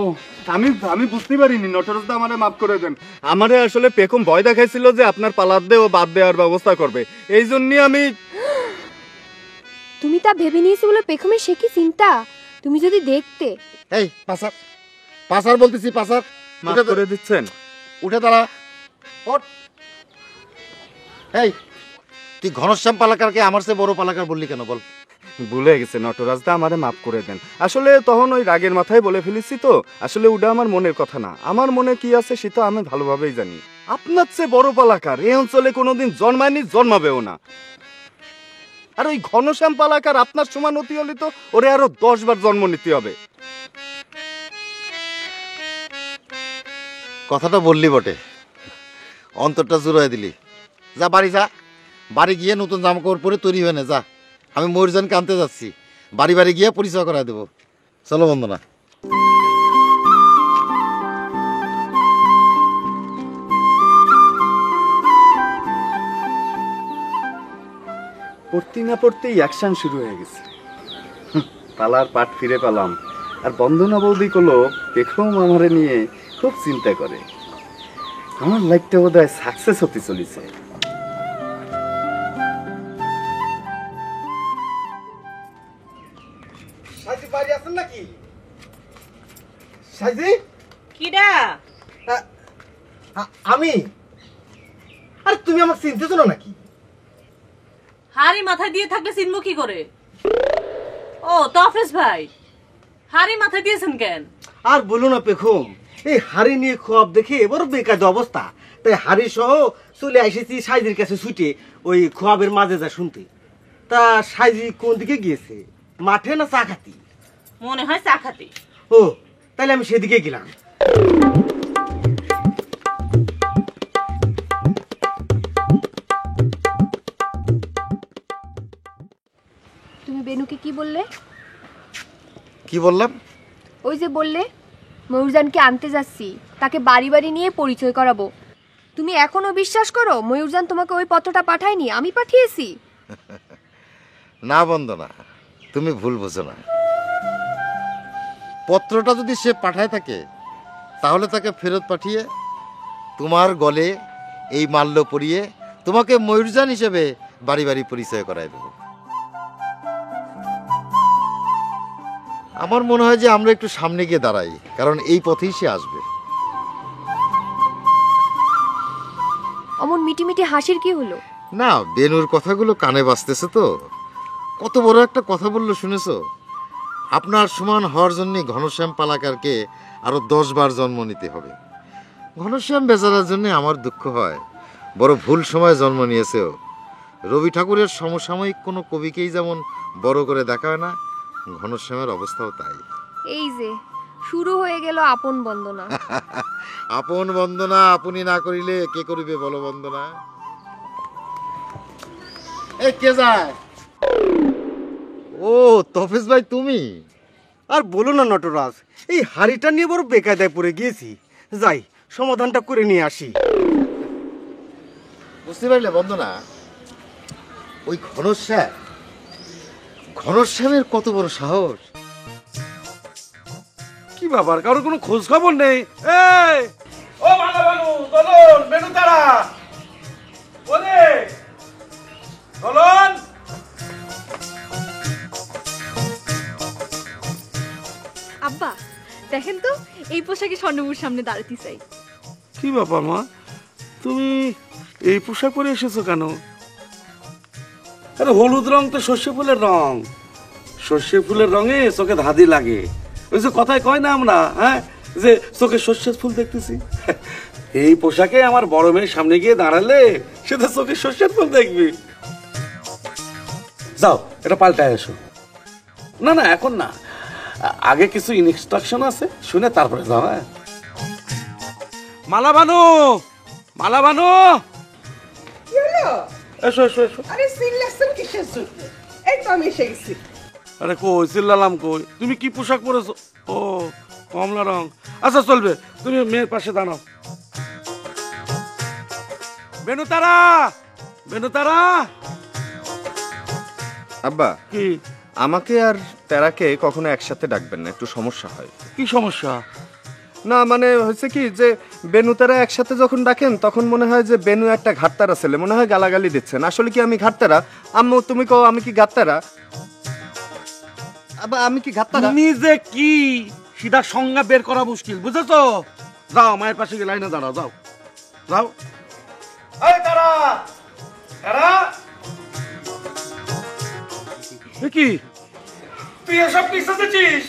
আমি বুঝতে পারিনি, নটরাজদা আমারে মাফ করে দেন। আমারে আসলে পেখম ভয় দেখাইছিল যে আপনার পালার দিয়ে ও বাদ দেওয়ার ব্যবস্থা করবে, এই জন্যই আমি। তুমি তা ভেবে নিয়েছো বলে পেখমের সে কি চিন্তা, তুমি যদি দেখতে। এই পাসার পাসার বলতেছি, পাসার মাফ করে দিচ্ছেন? উঠে দাঁড়া, ওঠ। এই তুই ঘনশ্যাম পালাকারকে আমার চেয়ে বড় পালাকার বললি কেন বল? ভুলে গেছে নটরাজদা, আমারে মাফ করে দেন। আসলে তখন ওই রাগের মাথায় বলে ফেলেছি তো, আসলে ওটা আমার মনের কথা না। আমার মনে কি আছে সেটা আমি ভালোভাবেই জানি। আপনার চেয়ে বড় পালাকার এই অঞ্চলে কোনোদিন জন্মায়নি, জন্মাবেও না। আর ওই ঘনশ্যাম পালাকার আপনার সমান অতি হলে তো ওরে আরো 10 বার জন্ম নিতে হবে। কথাটা বললি বটে, অন্তরটা জুড়াই দিলি। যা বাড়ি যা, বাড়ি গিয়ে নতুন জামা কাপড় পরে তৈরি হয়ে নে যা। আমি ময়ূরজানকে আনতে যাচ্ছি, বাড়ি বাড়ি গিয়ে পরিচয় করায় দেবো। চলো বন্দনা। পড়তে না পড়তেই অ্যাকশন শুরু হয়ে গেছে। পালার পাট ফিরে পেলাম। আর বন্দনা বৌদি করলো পেখম আমারে নিয়ে খুব চিন্তা করে। আমার লাইফটা বোধহয় সাকসেস হতে চলেছে। সাইজি বাড়ি আছেন নাকি? সাইজি কিডা? আমি। আর তুমি আমাকে চিনতেছো না নাকি? হাড়ি মাথায় দিয়ে থাকলে চিনবো কি করে? ও তফেজ ভাই, হাড়ি মাথায় দিয়েছেন কেন? আর বলো না পেখম, এই হাড়ি নিয়ে খোয়াব দেখে এবার বেকার অবস্থা, তাই হাড়ি সহ চলে এসেছি সাইজির কাছে ছুটে ওই খোয়াবের মাঝে যা শুনতে। তা সাইজি কোন দিকে গিয়েছে, মাঠে না চা খাতি? মনে হয় চা খাতি। ও তাহলে আমি সেদিকে গেলাম। তুমি বেনুকে কি বললে? কি বললাম? ওই যে বললে ময়ূরজানকে আনতে যাচ্ছি, তাকে বাড়ি বাড়ি নিয়ে পরিচয় করাবো। তুমি এখনো বিশ্বাস করো ময়ূরজান তোমাকে ওই পত্রটা পাঠায়নি, আমি পাঠিয়েছি? না বন্দনা, তুমি ভুল বোঝো না। পত্রটা যদি সে পাঠায় থাকে তাহলে তাকে ফেরত পাঠিয়ে তোমার গলে এই মাল্য পরিয়ে তোমাকে ময়ূরজান হিসেবে বাড়ি বাড়ি পরিচয় করায় দেব। আমার মনে হয় যে আমরা একটু সামনে গিয়ে দাঁড়াই, কারণ এই পথেই সে আসবে। অমন মিটিমিটি হাসির কি হলো? না, বেনুর কথাগুলো কানে বাজতেছে তো। কত বড় একটা কথা বললো শুনেছো? আপনার সমান হওয়ার জন্য ঘনশ্যাম পালাকারকে আরো 10 বার জন্ম নিতে হবে। ঘনশ্যাম বেচারার জন্য আমার দুঃখ হয়, বড় ভুল সময় জন্ম নিয়েছে ও। রবি ঠাকুরের সমসাময়িক কোনো কবিকেই যেমন বড় করে দেখা হয় না, ঘনশ্যামের অবস্থাও তাই। এই যে শুরু হয়ে গেল আপন বন্দনা। আপন বন্দনা আপনি না করিলে কে করিবে বলো বন্দনা? এই কে যায়? ও তফেজ ভাই তুমি? আর বলো না নটরাজ, এই হাড়িটা নিয়ে বড় বেকায়দায় পড়ে গিয়েছি। যাই সমাধানটা করে নিয়ে আসি। বুঝতে পারলে বন্দনা, ওই ঘনশ্যামের কত বড় সাহস! কি ব্যাপার, কারোর কোনো খোঁজ খবর নেই? এই ও ভালো ভালো দলন বেনু তারা ওরে দলন। আব্বা দেখেন তো, এই পোশাকে স্বর্ণবুর সামনে দাঁড়াতে চাই। কি ব্যাপার মা, তুমি এই পোশাক পরে এসেছো কেন? আরে হলুদ রং তো সর্ষে ফুলের রং, সর্ষে ফুলের রঙে চোখে ধাঁধি লাগে। ওই যে কথায় কয় না আমরা, হ্যাঁ, যে চোখে সর্ষের ফুল দেখতেছি। এই পোশাকে আমার বড় মেয়ের সামনে গিয়ে দাঁড়ালে সে তো চোখে সর্ষের ফুল দেখবি। যাও এটা পাল্টায় এসো। না না এখন না, আগে কিছু ইনস্ট্রাকশন আছে শুনে তারপরে যাও। হ্যাঁ মালা বানু, মালা বানু, এসো এসো এসো। আরে চিল্লাচ্ছেন কিসের জন্য? এই তো আমি এসে গেছি। আরে কই চিল্লালাম কই? তুমি কি পোশাক পরেছো? ও কমলা রং। আচ্ছা চলবে, তুমি মেয়ের পাশে দাঁড়াও। বেনুতারা, বেনুতারা। আব্বা কি আমাকে আর তেরাকে কখনো একসাথে ডাকবেন না, একটু সমস্যা হয়। কি সমস্যা? না মানে হচ্ছে কি যে বেনু তারা একসাথে যখন ডাকেন তখন মনে হয় যে বেনু একটা ঘাটতারা ছেলে, মনে হয় গালাগালি দিচ্ছেন। আসলে কি আমি ঘাটতারা? আম্মু তুমি কও আমি কি ঘাটতারা? আবার আমি কি ঘাটতারা? নিজে কি সিধা সংজ্ঞা বের করা মুশকিল, বুঝেছো? যাও মায়ের পাশে গিয়ে লাইনে দাঁড়াও, যাও যাও। এই তারা, তারা কি তুই এসব কি সাজেছিস?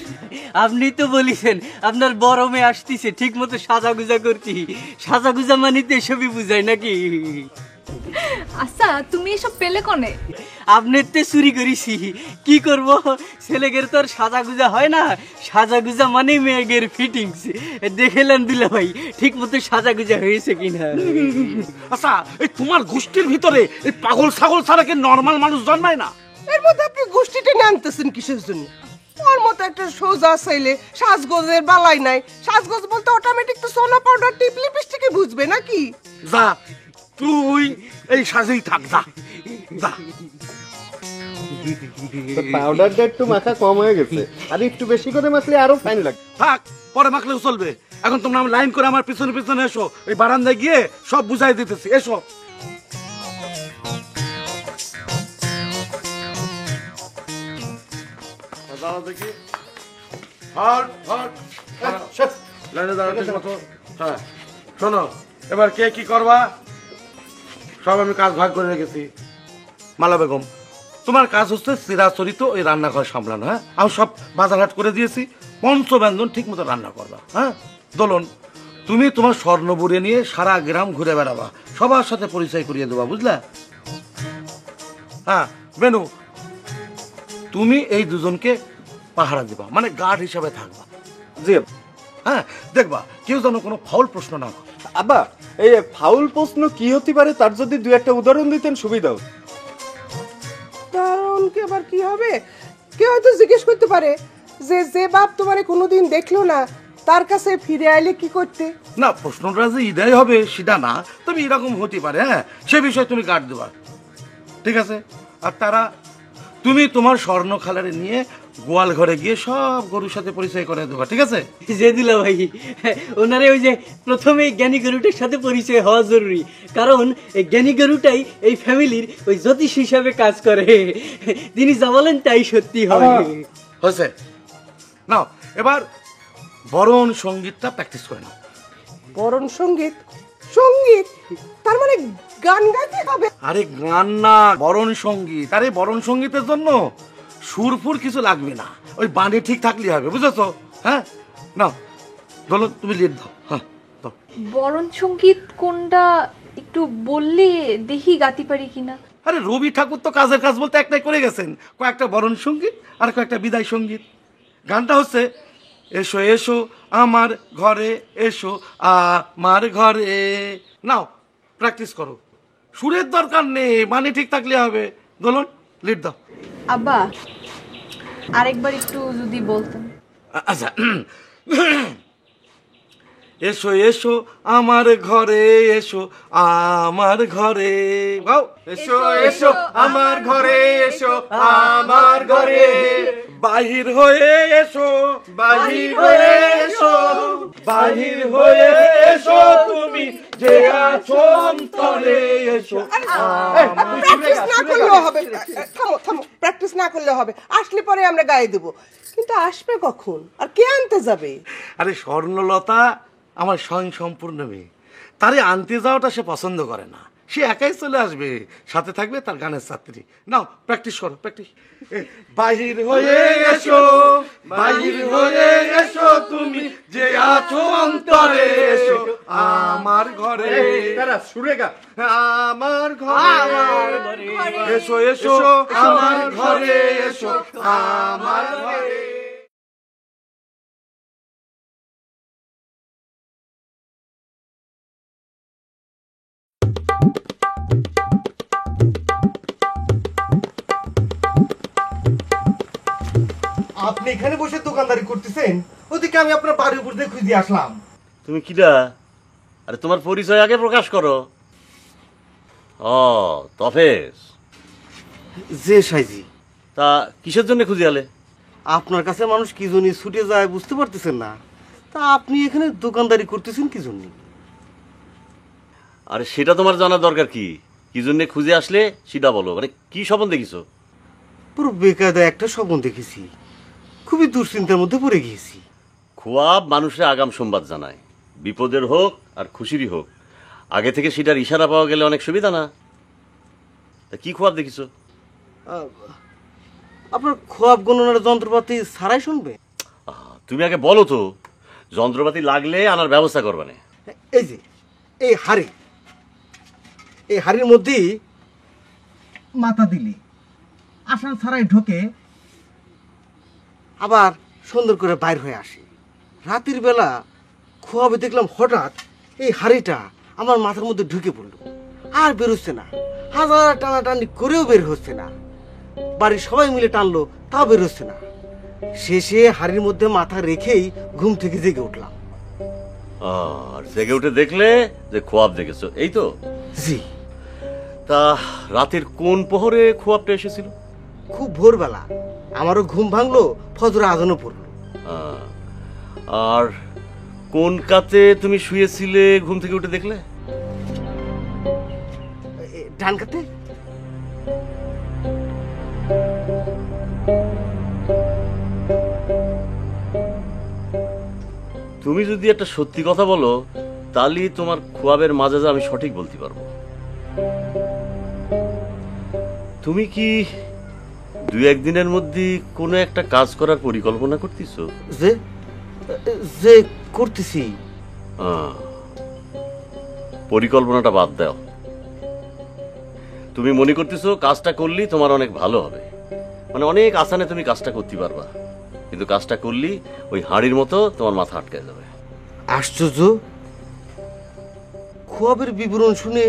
আপনি তো বলিছেন আপনার বড় মেয়ে আসতেছে, ঠিক মতো সাজাগুজা করছি। সাজাগুজা মানে তো এসবই বুঝায় নাকি? আচ্ছা তুমি এসব পেলে কোনে? আপনার তো চুরি করেছি, কি করব? ছেলেগের তো আর সাজাগুজা হয় না, সাজাগুজা মানে মেয়েগের ফিটিংস। দেখেলেন দিলা ভাই ঠিক মতো সাজাগুজা হয়েছে কিনা? আচ্ছা এই তোমার গোষ্ঠীর ভিতরে এই পাগল ছাগল ছাড়া কি নরমাল মানুষ জন্মায় না? এর মধ্যে আপনি গোষ্ঠীটা নিয়ে আনতেছেন কিসের জন্য? ওর মতো একটা সোজা ছেলে, সাজগোজের বালাই নাই। সাজগোজ বলতে অটোমেটিক তো সোনা পাউডার টিপ লিপস্টিকে বুঝবে নাকি? যা তুই এই সাজেই থাক, যা যা। পাউডারটা একটু মাখা কম হয়ে গেছে, আর একটু বেশি করে মাখলে আরো ফাইন লাগে। থাক, পরে মাখলেও চলবে। এখন তোমরা লাইন করে আমার পিছনে পিছনে এসো, এই বারান্দায় গিয়ে সব বুঝাই দিতেছি। এসো। দেখি লাইনে দাঁড়াতে মতো। হ্যাঁ শোনো, এবার কে কি করবা সব আমি কাজ ভাগ করে রেখেছি। মালা বেগম, তোমার কাজ হচ্ছে চিরাচরিত ওই রান্নাঘর সামলানো। হ্যাঁ, আমি সব বাজারহাট করে দিয়েছি, পঞ্চব্যঞ্জন ঠিক মতো রান্না করবা। হ্যাঁ দোলন, তুমি তোমার স্বর্ণবুড়ে নিয়ে সারা গ্রাম ঘুরে বেড়াবা, সবার সাথে পরিচয় করিয়ে দেবা, বুঝলা? হ্যাঁ বেনু, তুমি এই দুজনকে পাহারা দিবা, মানে গার্ড হিসাবে থাকবা। জি। হ্যাঁ দেখবা কেউ যেন কোনো ফাউল প্রশ্ন না করে। আব্বা এই ফাউল প্রশ্ন কি হতে পারে তার যদি দুই একটা উদাহরণ দিতেন সুবিধা হতো। কারণ কি আবার কি হবে? কেউ হয়তো জিজ্ঞেস করতে পারে যে যে বাপ তোমারে কোনোদিন দেখলো না তার কাছে ফিরে আইলে কি করতে? না, প্রশ্নটা যে ইদাই হবে সেটা না, তবে এরকম হতে পারে। হ্যাঁ সে বিষয়ে তুমি গার্ড দেবা, ঠিক আছে? আর তারা তুমি তোমার স্বর্ণ খালারে নিয়ে গোয়াল ঘরে গিয়ে সব গরুর সাথে পরিচয় করে দেবা, ঠিক আছে? যে দিলা ভাই, ওনারে ওই যে প্রথমে জ্ঞানী গরুটার সাথে পরিচয় হওয়া জরুরি, কারণ এই জ্ঞানী গরুটাই এই ফ্যামিলির ওই জ্যোতিষ হিসাবে কাজ করে। তিনি যা বলেন তাই সত্যি হয়। হয়েছে, নাও এবার বরণ সঙ্গীতটা প্র্যাকটিস করে নাও। বরণ সঙ্গীত? সঙ্গীত তার মানে গান গাইতে হবে? আরে গান না, বরণ সঙ্গীত। আরে বরণ সঙ্গীতের জন্য সুরফুর কিছু লাগবে না, ওই বাণী ঠিক থাকলেই হবে, বুঝেছো? হ্যাঁ নাও বলো, তুমি লিড দাও। হ্যাঁ দাও। বরণ সঙ্গীত কোনটা একটু বললে দেখি গাতি পারি কিনা। আরে রবি ঠাকুর তো কাজের কাজ বলতে একটাই করে গেছেন, কয়েকটা বরণ সঙ্গীত আর কয়েকটা বিদায় সঙ্গীত। গানটা হচ্ছে এসো এসো আমার ঘরে, এসো আমার ঘরে। নাও প্র্যাকটিস করো, সুরের দরকার নেই, মানে ঠিক থাকলে হবে। দোলন লিড দাও। আব্বা আরেকবার একটু যদি বলতেন। আচ্ছা, এসো এসো আমার ঘরে, এসো আমার ঘরে। গাও। এসো এসো আমার ঘরে, এসো আমার ঘরে, বাহির হয়ে এসো, বাহির হয়ে এসো, বাহির হয়ে এসো তুমি যে আছো অন্তরে, এসো। প্র্যাকটিস না করলেও হবে। থামো থামো, প্র্যাকটিস না করলেও হবে, আসলে পরে আমরা গায়ে দেবো। কিন্তু আসবে কখন আর কে আনতে যাবে? আরে স্বর্ণলতা আমার স্বয়ং সম্পূর্ণ মেয়ে, তারে আনতে যাওয়াটা সে পছন্দ করে না, সে একাই চলে আসবে, সাথে থাকবে তার গানের ছাত্রী। নাও প্র্যাকটিস করো, প্র্যাকটিস। বাহির হয়ে এসো, বাহির হয়ে এসো তুমি যে আছো অন্তরে, এসো আমার ঘরে। তারা সুরে গা, আমার ঘরে, এসো এসো আমার ঘরে, এসো আমার ঘরে। আপনি এখানে বসে দোকানদারি করতেছেন, ওদিকে আমি আপনার বাড়ির উপর দিয়ে খুঁজে আসলাম। তুমি কিডা? আরে তোমার পরিচয় আগে প্রকাশ করো। ও তফেজ। যে সাইজি। তা কিসের জন্য খুঁজে আলে? আপনার কাছে মানুষ কি জন্য ছুটে যায় বুঝতে পারতেছেন না, তা আপনি এখানে দোকানদারি করতেছেন কি জন্য? আরে সেটা তোমার জানা দরকার কি? কি জন্য খুঁজে আসলে সেটা বলো। মানে কি স্বপ্ন দেখিছো? পুরো বেকায়দা একটা স্বপ্ন দেখেছি, খুবই দুশ্চিন্তার মধ্যে পড়ে গিয়েছি। খোয়াব মানুষের আগাম সংবাদ জানায়, বিপদের হোক আর খুশিরই হোক। আগে থেকে সেটার ইশারা পাওয়া গেলে অনেক সুবিধা না? তা কি খোয়াব দেখিছো? আপনার খোয়াব গণনার যন্ত্রপাতি ছাড়াই শুনবে? তুমি আগে বলো তো, যন্ত্রপাতি লাগলে আনার ব্যবস্থা করবে না। এই যে এই হাড়ি, এই হাড়ির মধ্যেই মাথা দিলি আসান ছাড়াই ঢোকে, আবার সুন্দর করে বাইর হয়ে আসে। রাতের বেলা খোয়াবে দেখলাম হঠাৎ এই হাড়িটা আমার মাথার মধ্যে ঢুকে পড়লো, আর বেরোচ্ছে না। হাজার টানাটানি করেও বের হচ্ছে না, বাড়ির সবাই মিলে টানলো তাও বের হচ্ছে না। শেষে হাড়ির মধ্যে মাথা রেখেই ঘুম থেকে জেগে উঠলাম। আর জেগে উঠে দেখলে যে খোয়াব দেখেছো, এই তো? জি। তা রাতের কোন প্রহরে খোয়াবটা এসেছিল? খুব ভোরবেলা, আমারও ঘুম ভাঙলো, ফজর আজানও পড়লো। আর কোন কাতে তুমি শুয়েছিলে ঘুম থেকে উঠে দেখলে? ডান কাতে। তুমি যদি একটা সত্যি কথা বলো, তাহলে তোমার খোয়াবের মাঝে আমি সঠিক বলতে পারবো। তুমি কি দুই একদিনের মধ্যে কোনো একটা কাজ করার পরিকল্পনা করতেছো? যে যে করতেছি। পরিকল্পনাটা বাদ দাও। তুমি মনে করতেছো কাজটা করলি তোমার অনেক ভালো হবে, মানে অনেক আসানে তুমি কাজটা করতে পারবা, কিন্তু কাজটা করলি ওই হাড়ির মতো তোমার মাথা আটকে যাবে। আশ্চর্য, খোয়াবের বিবরণ শুনে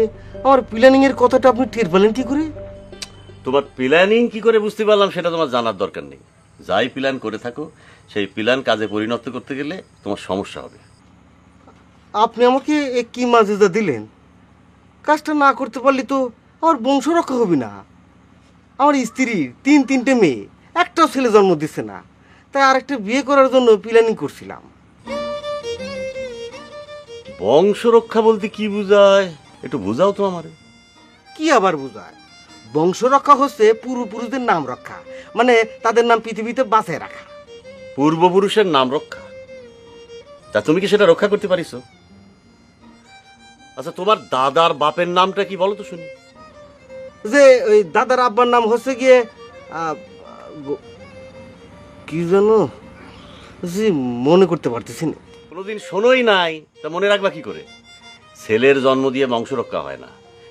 আমার প্ল্যানিং এর কথাটা আপনি টের পেলেন কি করে? তোমার প্ল্যানিং কি করে বুঝতে পারলাম সেটা তোমার জানার দরকার নেই। যাই প্ল্যান করে থাকো, সেই প্ল্যান কাজে পরিণত করতে গেলে তোমার সমস্যা হবে। আপনি আমাকে কি মাজেজা দিলেন? কাজটা না করতে পারলে তো আমার বংশ রক্ষা হবে না। আমার স্ত্রীর তিনটে মেয়ে, একটাও ছেলে জন্ম দিচ্ছে না, তাই আরেকটা বিয়ে করার জন্য প্ল্যানিং করছিলাম। বংশ রক্ষা বলতে কি বুঝায় একটু বুঝাও তো আমারে। কি আবার বুঝায়? বংশ রক্ষা হচ্ছে পূর্বপুরুষদের নাম রক্ষা, মানে তাদের নাম পৃথিবীতে বাঁচায় রাখা। পূর্বপুরুষের নাম রক্ষা? তা তুমি কি সেটা রক্ষা করতে পারিস? আচ্ছা, তোমার দাদার বাপের নামটা কি বলো তো শুনি। যে ওই দাদার আব্বার নাম হচ্ছে গিয়ে কি জানো, জি মনে করতে পারতেছি না। কোনোদিন শোনোই নাই, তা মনে রাখবা কি করে? ছেলের জন্ম দিয়ে বংশ রক্ষা হয় না,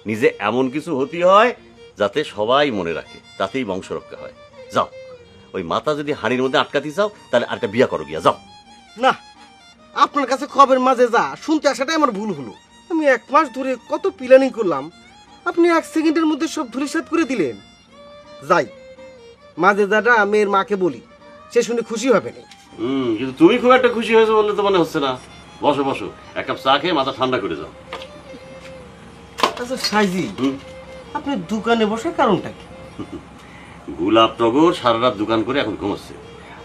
নিজে এমন কিছু হতে হয় যাতে সবাই মনে রাখে, তাতেই বংশ রক্ষা হয়। যাও, ওই মাথা যদি হাড়ির মধ্যে আটকাতে চাও তাহলে আরেকটা বিয়া করো গিয়া, যাও। না, আপনার কাছে খবর মাঝে যা শুনতে আসাটাই আমার ভুল হলো। আমি 1 মাস ধরে কত প্ল্যানিং করলাম, আপনি 1 সেকেন্ডের মধ্যে সব ধূলিসাৎ করে দিলেন। যাই, মাঝে যাটা মেয়ের মাকে বলি, সে শুনে খুশি হবে না। কিন্তু তুমি খুব একটা খুশি হয়েছে বললে তো মনে হচ্ছে না। বসো বসো, এক কাপ চা খেয়ে মাথা ঠান্ডা করে যাও। আচ্ছা সাইজি, আপনি দোকানে বসার কারণটা কি? গোলাপ টগর সারা রাত দোকান করে এখন ঘুমাচ্ছে,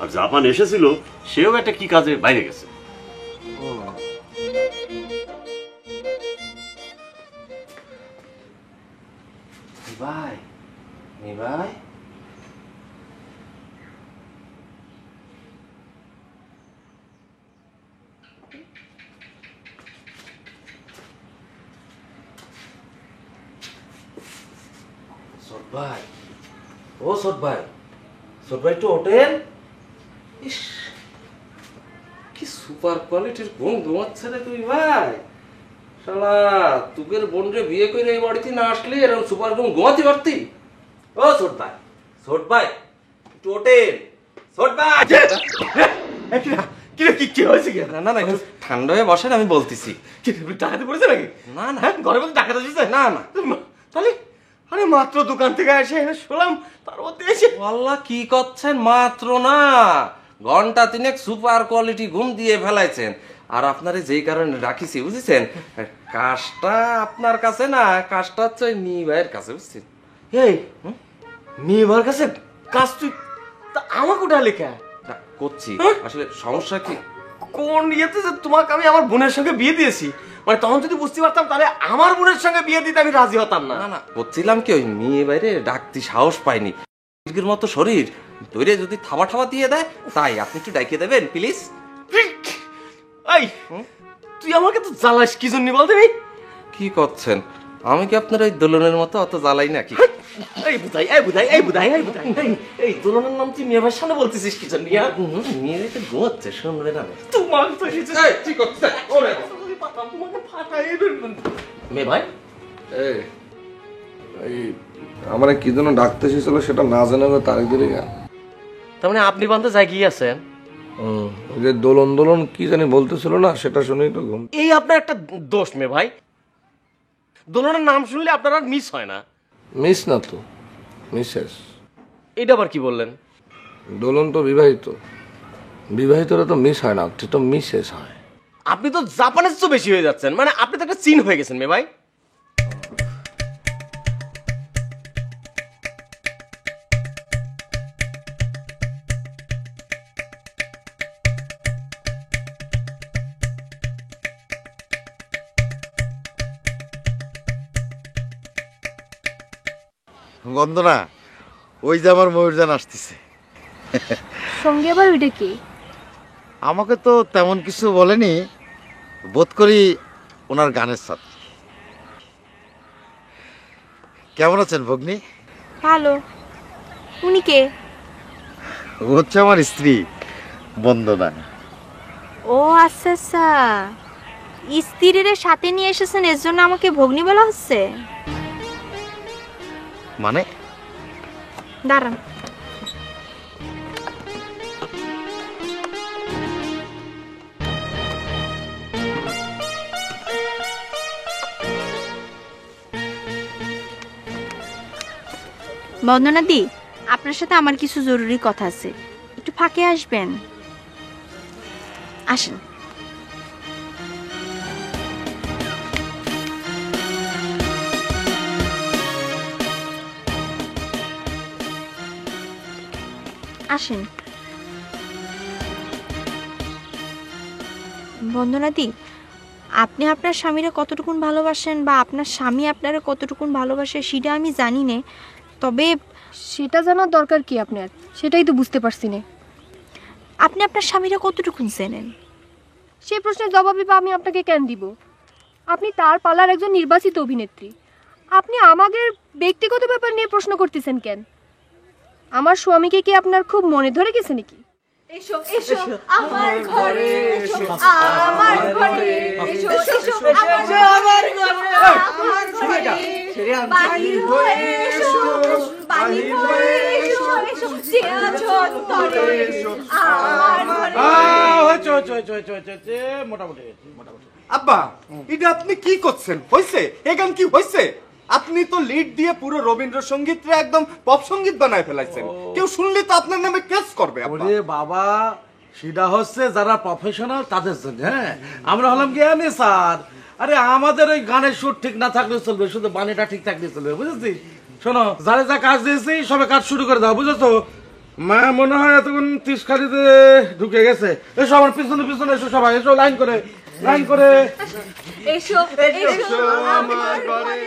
আর জাপান এসেছিল সেও একটা কি কাজে বাইরে গেছে। ভাই ভাই, ভাই ও সৎ ভাই, সৎ ভাই একটু ওঠেন। ইস, কি সুপার কোয়ালিটির বোন ঘুমাচ্ছে রে তুই ভাই। শালা তুকের বোনরে বিয়ে করে এই বাড়িতে না আসলে এরকম সুপার বোন ঘুমাতে পারতি? ও সৎ ভাই, সৎ ভাই একটু ওঠেন। সৎ ভাই কি হয়েছে? না না না, একটু ঠান্ডা হয়ে বসেন, আমি বলতেছি। ডাকাতি পড়েছে নাকি? না না, ঘরে বলতে ডাকাত আসছে? না না। তাহলে আরে মাত্র দোকান থেকে এসে শুনলাম তার মধ্যে এসে আল্লাহ কি করছেন, মাত্র না ঘন্টা তিনেক সুপার কোয়ালিটি ঘুম দিয়ে ফেলাইছেন। আর আপনারে যেই কারণে রাখিছি বুঝেছেন, কাজটা আপনার কাছে না, কাজটা হচ্ছে ওই মি ভাইয়ের কাছে, বুঝছেন? এই মেয়েবার কাছে কাজ তুই আমাকে ওটা লেখা করছি। আসলে সমস্যা কি, কোন ইয়েতে যে তোমাকে আমি আমার বোনের সঙ্গে বিয়ে দিয়েছি, মানে তখন যদি বুঝতে পারতাম তাহলে আমার বোনের সঙ্গে বিয়ে দিতে আমি রাজি হতাম না। না না করছিলাম কি, ওই মেয়ে বাইরে ডাকতে সাহস পাইনি, মুরগির মতো শরীর ধরে যদি থাবা ঠাবা দিয়ে দেয়, তাই আপনি একটু ডাইকে দেবেন প্লিজ। এই তুই আমাকে তো জ্বালাস কি জন্য বলতে নেই? কি করছেন, আমি কি আপনার ওই দোলনের মতো অত জ্বালাই নাকি? এই বুধাই এই দোলনের নাম তুই মেয়ের সামনে বলতেছিস কি জন্য? মেয়ে তো ঘুমাচ্ছে, শুনবে না তোমাকে তো ঠিক করতে মেয়ে ভাই এই আমার কি জন্য ডাকতে এসেছিল সেটা না জানা তারিখ ধরে গা। তার মানে আপনি বান্ধব যাই গিয়ে আছেন? ওই যে দোলন দোলন কি জানি বলতেছিল না, সেটা শুনেই তো ঘুম। এই আপনার একটা দোষ মেয়ে ভাই, দোলনের নাম শুনলে আপনার আর মিস হয় না। মিস না তো, মিসেস। এটা আবার কি বললেন? দোলন তো বিবাহিত, বিবাহিতরা তো মিস হয় না, সে তো মিসেস হয়। আপনি তো জাপানের চেয়ে বেশি হয়ে যাচ্ছেন, মানে আপনি তো একটা চীন হয়ে গেছেন মেয়ে ভাই। বন্দনা, ওই যে আমার ময়ূরজান আসতেছে। সঙ্গে আবার ওইটা কি? আমাকে তো তেমন কিছু বলেনি, বোধ করি ওনার গানের সাথে। কেমন আছেন ভগ্নী? ভালো। উনি কে? ও হচ্ছে আমার স্ত্রী বন্দনা। ও আচ্ছা আচ্ছা, স্ত্রীর সাথে নিয়ে এসেছেন, এর জন্য আমাকে ভগ্নী বলা হচ্ছে? মানে? দাঁড়ান। বন্দনাদি, আপনার সাথে আমার কিছু জরুরি কথা আছে, একটু ফাঁকে আসবেন? আসেন। আসেন। বন্দনাদি, আপনি আপনার স্বামীরা কতটুকুন ভালোবাসেন বা আপনার স্বামী আপনারা কতটুকুন ভালোবাসে সেটা আমি জানি না, তবে সেটা জানার দরকার কি আপনার? সেটাই তো বুঝতে পারছি না। আপনি আপনার স্বামীরা কতটুকুন চেনেন? সেই প্রশ্নের জবাবই বা আমি আপনাকে কেন দিব? আপনি তার পালার একজন নির্বাচিত অভিনেত্রী, আপনি আমাদের ব্যক্তিগত ব্যাপার নিয়ে প্রশ্ন করতেছেন কেন? আমার স্বামীকে কি আপনার খুব মনে ধরে গেছে নাকি? এসো এসো আমার ঘরে, এসো আমার ঘরে, এসো এসো আমার ঘরে, আমার ঘরে, বাহির হয়ে এসো, বাহির হয়ে এসো, এসো যে আছো তরে, আমার ঘরে। মোটামুটি আব্বা, এটা আপনি কি করছেন? হইছে এই গান কি হইছে? আপনি তো লিড দিয়ে পুরো রবীন্দ্রসঙ্গীতরে একদম পপ সঙ্গীত বানায় ফেলাইছেন। কেউ শুনলে তো আপনার নামে কেস করবে। ওরে বাবা, সেটা হচ্ছে যারা প্রফেশনাল তাদের জন্য। হ্যাঁ, আমরা হলাম কি জানি স্যার, আরে আমাদের ওই গানের সুর ঠিক না থাকলে চলবে, শুধু বাণীটা ঠিক থাকলে চলবে, বুঝেছি? শোনো, যারা যা কাজ দিয়েছি সবে কাজ শুরু করে দাও, বুঝেছো? মা মনে হয় এতক্ষণ 30 খালিতে ঢুকে গেছে। এসো আমার পিছনে পিছনে এসো, সবাই এসো লাইন করে, লাইন করে এসো এসো আমার ঘরে।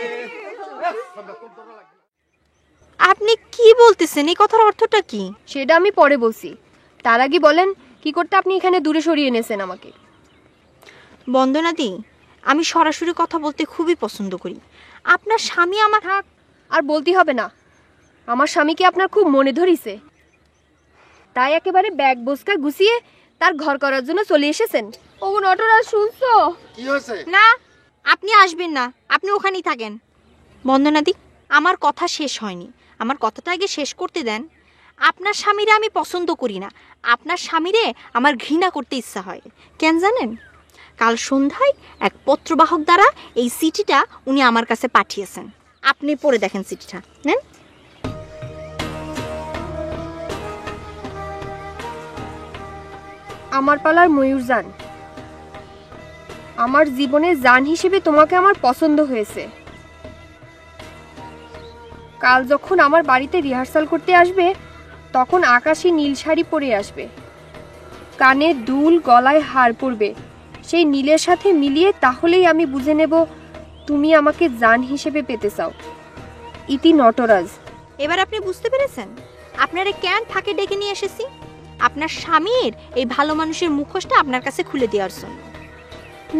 আপনি কি বলতেছেন? এই কথার অর্থটা কি? সেটা আমি পরে বলছি, তার আগে বলেন কি করতে আপনি এখানে দূরে সরিয়ে এনেছেন আমাকে? বন্দনাদি, আমি সরাসরি কথা বলতে খুবই পছন্দ করি। আপনার স্বামী আমার থাক, আর বলতে হবে না। আমার স্বামীকে আপনার খুব মনে ধরিছে, তাই একেবারে ব্যাগ বোসকা গুছিয়ে তার ঘর করার জন্য চলে এসেছেন। ও নটরাজ, শুনছো? কি হয়েছে? না, আপনি আসবেন না, আপনি ওখানেই থাকেন। বন্দনাদি, আমার কথা শেষ হয়নি, আমার কথাটা আগে শেষ করতে দেন। আপনার স্বামীরে আমি পছন্দ করি না, আপনার স্বামীরে আমার ঘৃণা করতে ইচ্ছা হয়। কেন জানেন? কাল সন্ধ্যায় এক পত্রবাহক দ্বারা এই চিঠিটা উনি আমার কাছে পাঠিয়েছেন। আপনি পড়ে দেখেন চিঠিটা নেন। আমার পালার ময়ূরজান, আমার জীবনের জান হিসেবে তোমাকে আমার পছন্দ হয়েছে। কাল যখন আমার বাড়িতে রিহার্সাল করতে আসবে তখন আকাশে নীল শাড়ি পরে আসবে, কানে দুল, গলায় হার পরবে, সেই নীলের সাথে মিলিয়ে তাহলেই আমি বুঝে নেব তুমি আমাকে জান হিসেবে পেতে চাও। ইতি নটরাজ। এবার আপনি বুঝতে পেরেছেন আপনারা কেন ফাঁকে ডেকে নিয়ে এসেছি? আপনার স্বামীর এই ভালো মানুষের মুখোশটা আপনার কাছে খুলে দেওয়ার জন্য।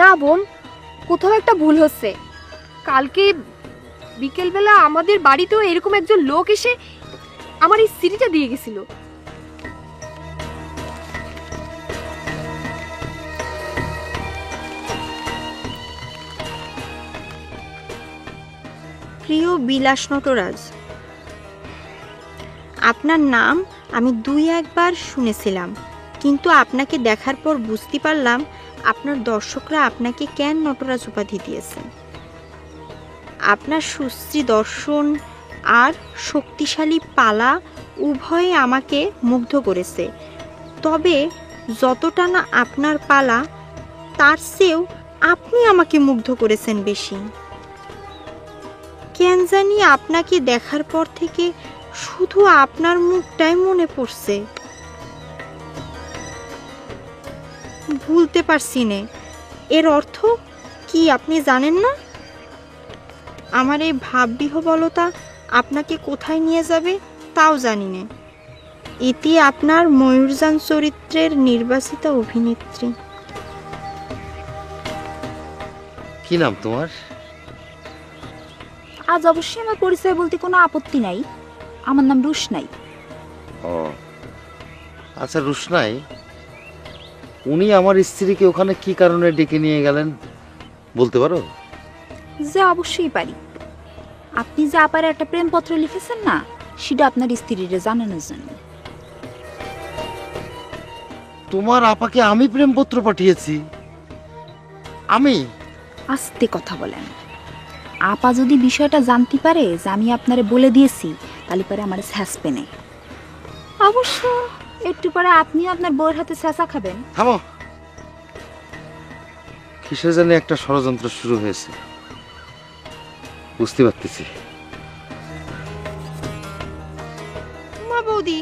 না বোন, কোথাও একটা ভুল হচ্ছে। কালকে বিকেলবেলা আমাদের বাড়িতেও এরকম একজন লোক এসে আমার এই সিডিটা দিয়ে গেছিল। প্রিয় বিলাস নটরাজ, আপনার নাম আমি 2-1 বার শুনেছিলাম, কিন্তু আপনাকে দেখার পর বুঝতে পারলাম আপনার দর্শকরা আপনাকে কেন নটরাজ উপাধি দিয়েছেন। আপনার সুশ্রী দর্শন আর শক্তিশালী পালা উভয়ে আমাকে মুগ্ধ করেছে। তবে যতটা না আপনার পালা, তার চেয়েও আপনি আমাকে মুগ্ধ করেছেন বেশি। কেন জানি আপনাকে দেখার পর থেকে শুধু আপনার মুখটাই মনে পড়ছে। ভুলতে পারছি না। এর অর্থ কি আপনি জানেন না? আমার এই ভাববিহ্বলতা আপনাকে কোথায় নিয়ে যাবে তাও জানি না। ইতি আপনার ময়ূরজান চরিত্রের নির্বাচিত অভিনেত্রী। কি নাম তোমার? আজ অবশ্যই আমার পরিচয় বলতে কোনো আপত্তি নাই। আমার নাম রুশনাই। ও আচ্ছা রুশনাই, উনি আমার স্ত্রীকে ওখানে কি কারণে ডেকে নিয়ে গেলেন বলতে পারো? যে অবশ্যই পারি। আপনি যে আপারে একটা প্রেমপত্র লিখেছেন না, সেটা আপনার স্ত্রীরে জানানোর জন্য। তোমার আপাকে আমি প্রেমপত্র পাঠিয়েছি? আমি? আস্তে কথা বলেন। আপা যদি বিষয়টা জানতে পারে যে আমি আপনারে বলে দিয়েছি, তাহলে পরে আমার ছ্যাঁচবে না। অবশ্য একটু পরে আপনি আপনার বউয়ের হাতে ছ্যাঁচা খাবেন। থামো, কিসের জানি একটা ষড়যন্ত্র শুরু হয়েছে, বুঝতে পারতেছি। মা বৌদি,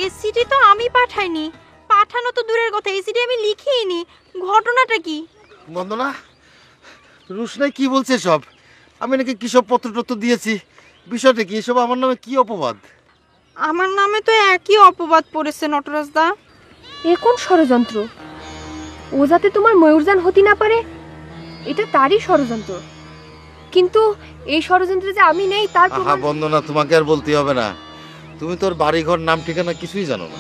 এই চিঠি তো আমি পাঠাইনি। পাঠানো তো দূরের কথা, এই চিঠি আমি লিখিনি। ঘটনাটা কি? বন্দনা, রুশনাই কি বলছে সব? আমি নাকি কি সব পত্র দিয়েছি? বিষয়টা কি? এসব আমার নামে কি অপবাদ? আমার নামে তো একই অপবাদ পড়েছে নটরাজ দা। এ কোন ষড়যন্ত্র? ও যাতে তোমার ময়ূরজান হতে না পারে, এটা তারই ষড়যন্ত্র। কিন্তু এই ষড়যন্ত্রে যে আমি নেই তার আহা বন্দনা, তোমাকে আর বলতে হবে না। তুমি তোর বাড়িঘর, নাম ঠিকানা কিছুই জানো না।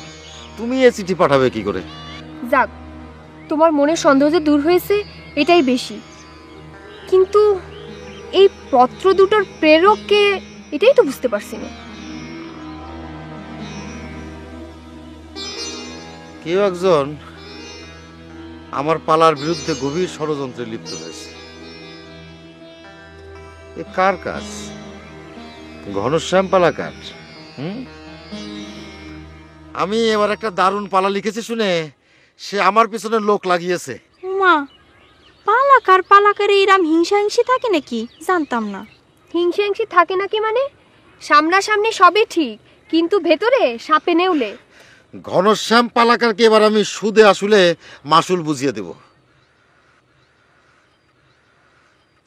তুমি এই চিঠি পাঠাবে কি করে? যাক, তোমার মনে সন্দেহ যে দূর হয়েছে এটাই বেশি। কিন্তু এই পত্র দুটোর প্রেরককে, এটাই তো বুঝতে পারছি না। কেউ একজন আমার পালার বিরুদ্ধে গভীর ষড়যন্ত্রে লিপ্ত হয়েছে। এ কার কাজ? ঘনশ্যাম পালাকার। আমি এবার একটা দারুণ পালা লিখেছি শুনে সে আমার পিছনে লোক লাগিয়েছে। মা, পালাকার এইরাম হিংসা থাকে নাকি? জানতাম না। হিংসা থাকে নাকি মানে? সামনাসামনি সবই ঠিক, কিন্তু ভেতরে সাপে নেউলে। ঘনশ্যাম পালাকারকে এবার আমি সুদে আসলে মাসুল বুঝিয়ে দেব।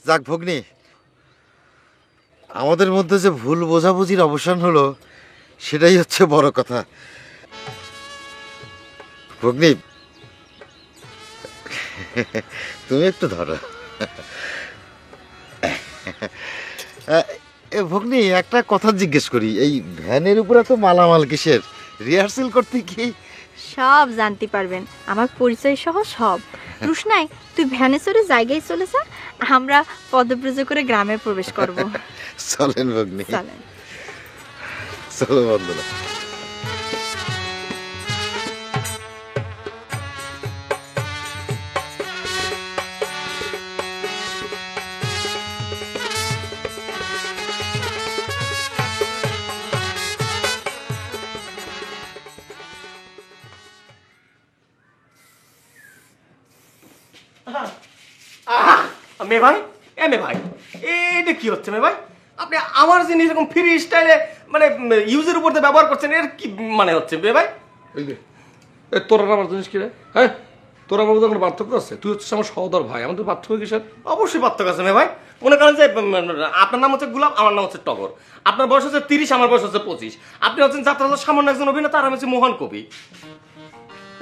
যাক ভগ্নী, আমাদের মধ্যে যে ভুল বোঝাবুঝির অবসান হলো, সেটাই হচ্ছে বড় কথা। ভগ্নী, তুমি একটু ধরো। ভগ্নী, একটা কথা জিজ্ঞেস করি, এই ভ্যানের উপরে তো মালামাল কিসের? রিহার্সেল করতে কি? সব জানতে পারবেন, আমার পরিচয় সহ সব। রুশনাই, তুই ভ্যানে চড়ে জায়গায় চলে যা, আমরা পদব্রজ করে গ্রামে প্রবেশ করব। চলেন ভগ্নী, চলেন। চলো বন্ধুরা। মে ভাই মে ভাই এটা কি হচ্ছে মে ভাই? আপনি আমার জিনিস এরকম ফ্রি স্টাইলে মানে ইউজের উপর ব্যবহার করছেন, এর কি মানে হচ্ছে মে ভাই? তোর আমার জিনিস কি রে? হ্যাঁ, তোর আমার মধ্যে কোনো পার্থক্য আছে? তুই হচ্ছিস আমার সহদর ভাই, আমাদের পার্থক্য কিসের? অবশ্যই পার্থক্য আছে মে ভাই। মনে করেন যে আপনার নাম হচ্ছে গোলাপ, আমার নাম হচ্ছে টগর। আপনার বয়স হচ্ছে 30, আমার বয়স হচ্ছে 25। আপনি হচ্ছেন যাত্রার সামান্য একজন অভিনেতা, আর আমি হচ্ছে মহান কবি।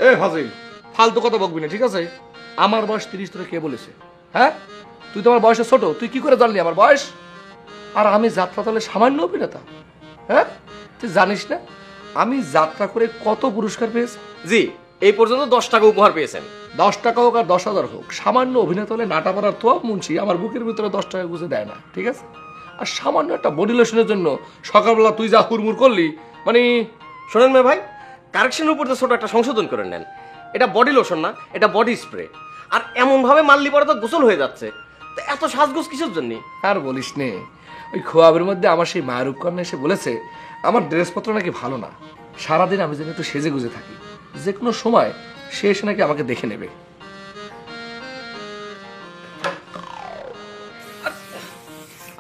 এ ফাজিল, ফালতু কথা বকবি না, ঠিক আছে? আমার বয়স 30 তোরা কে বলেছে? হ্যাঁ, তুই তো আমার বয়সে ছোট, তুই কি করে জানলি আমার বয়স? আর আমি যাত্রা তাহলে সামান্য অভিনেতা? হ্যাঁ, তুই জানিস না আমি যাত্রা করে কত পুরস্কার পেয়েছি? জি, এই পর্যন্ত 10 টাকা উপহার পেয়েছেন। 10 টাকা হোক আর 10,000 হোক, সামান্য অভিনেতা হলে নাটা পাড়ার তোয়া মুন্সি আমার বুকের ভিতরে 10 টাকা গুছে দেয় না, ঠিক আছে? আর সামান্য একটা বডি লোশনের জন্য সকালবেলা তুই যা হুড়মুড় করলি, মানে শোনেন মে ভাই, কারেকশনের উপর তো ছোট একটা সংশোধন করে নেন। এটা বডি লোশন না, এটা বডি স্প্রে। আর এমন ভাবে মারলি পরে তো গোসল হয়ে যাচ্ছে। তো এত সাজগোজ কিসের জন্য? আর বলিস নে, ওই খোয়াবের মধ্যে আমার সেই মায়ের কন্যা এসে বলেছে আমার ড্রেসপত্র নাকি ভালো না, সারাদিন আমি যেন একটু সেজে গুজে থাকি, যে কোনো সময় সে এসে নাকি আমাকে দেখে নেবে।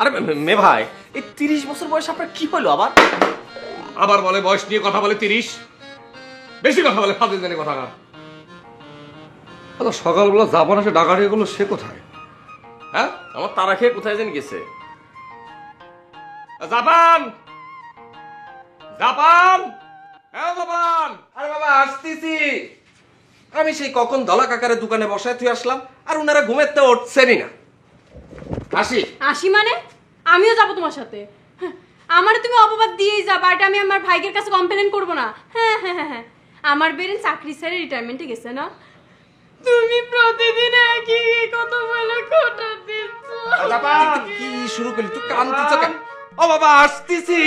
আরে মে ভাই, এই 30 বছর বয়স আপনার কি হলো আবার? আবার বলে বয়স নিয়ে কথা বলে 30, বেশি কথা বলে ফাজিল জানি কথা না। সকালবেলা জাপান এসে ডাকা দিয়ে গেলো, সে কোথায়? হ্যাঁ, আমার তারা খেয়ে কোথায় যেন গেছে। জাপান, জাপান, হ্যাঁ জাপান। আরে বাবা আসতেছি। আমি সেই কখন দলা কাকারের দোকানে বসায় তুই আসলাম, আর ওনারা ঘুমের তো উঠছেনই না। আসি আসি মানে আমিও যাবো তোমার সাথে। হ্যাঁ, আমারে তুমি অপবাদ দিয়েই যাবা, এটা আমি আমার ভাইয়ের কাছে কমপ্লেন করবো না। হ্যাঁ হ্যাঁ হ্যাঁ হ্যাঁ, আমার বেরেন চাকরি ছেড়ে রিটায়ারমেন্টে গেছে না। তুমি প্রতিদিন একই কথা বলে খোটা দিচ্ছ। কি শুরু করলি তুই? কান্দিছ কেন? ও বাবা আসতেছি,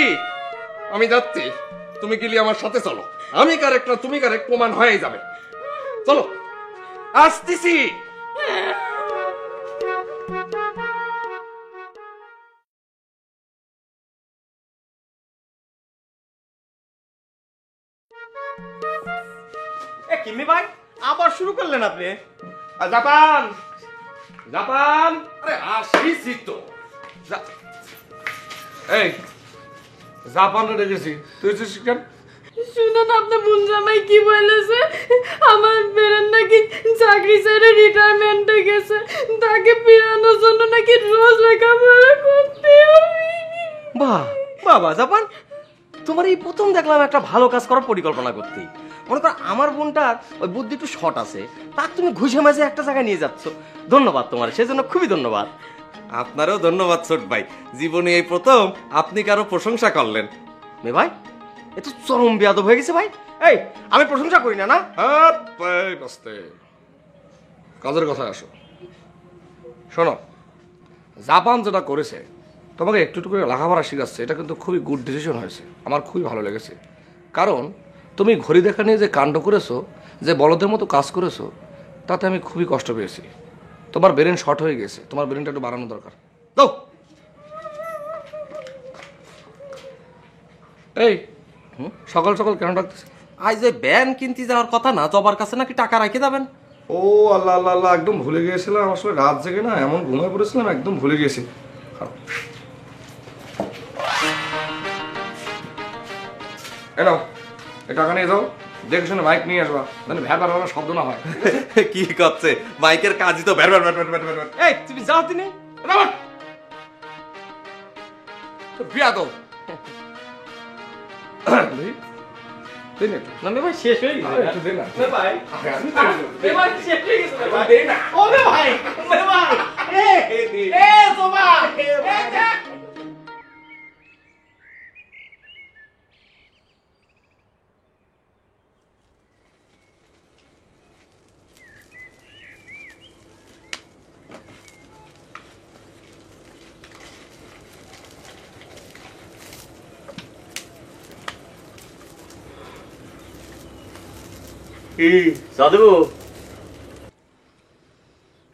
আমি যাচ্ছি, তুমি গেলি আমার সাথে চলো। আমি কারেক্ট না তুমি কারেক্ট প্রমাণ হয়ে যাবে, চলো আসতেছি। কিমি ভাই, আবার শুরু করলেন আপনি? জাপান, জাপান, আরে আসিছি তো। এই জাপানে ডেকেছি, তুই কেন? শুনুন, আপনার বোন জামাই কি বলেছে, আমার বেরেন নাকি চাকরি ছেড়ে রিটায়ারমেন্টে গেছে, তাকে ফিরানোর জন্য নাকি রোজ লেখাপড়া করতে হবে। বাহ বাবা জাপান, তোমার এই প্রথম দেখলাম একটা ভালো কাজ করার পরিকল্পনা করতে। মনে কর আমার বোনটার ওই বুদ্ধি একটু শর্ট আছে, তার তুমি ঘুষে মাঝে একটা জায়গায় নিয়ে যাচ্ছ। ধন্যবাদ তোমার, সেজন্য খুবই ধন্যবাদ। আপনারও ধন্যবাদ ছোট ভাই, জীবনে এই প্রথম আপনি কারো প্রশংসা করলেন। মে ভাই, এ তো চরম বেয়াদব হয়ে গেছে ভাই। এই আমি প্রশংসা করি না না। কাজের কথায় আসো। শোনো, জাপান যেটা করেছে তোমাকে একটু একটু করে লেখাপড়া শিখাচ্ছে, এটা কিন্তু খুবই গুড ডিসিশন হয়েছে, আমার খুবই ভালো লেগেছে। কারণ তুমি ঘড়ি দেখা নিয়ে যে কাণ্ড করেছো, যে বলদের মতো কাজ করেছো, তাতে আমি খুবই কষ্ট পেয়েছি। তোমার ব্রেন শর্ট হয়ে গেছে, তোমার ব্রেনটা একটু বাড়ানো দরকার। দাও। এই সকাল সকাল কেন ডাকতেছে? আজ যে ব্যান কিনতে যাওয়ার কথা না, জবার কাছে নাকি টাকা রাখে যাবেন। ও আল্লাহ আল্লাহ আল্লাহ, একদম ভুলে গিয়েছিলাম। আসলে রাত জেগে না এমন ঘুমিয়ে পড়েছিলাম, একদম ভুলে গেছি। এনাও এই টাকা নিয়ে যাও, দেখে শুনে বাইক নিয়ে আসবা, মানে ভ্যার ভ্যার শব্দ না হয়। কি করছে বাইকের কাজই তো where where where where where where. এই তুমি যাও তিনি বিয়া তো না মে ভাই, শেষ হয়ে গেছে। একটু দে না মে ভাই, মে ভাই শেষ হয়ে গেছে। মে ভাই দে না। ও মে ভাই, মে ভাই, এ তোমা, সাধু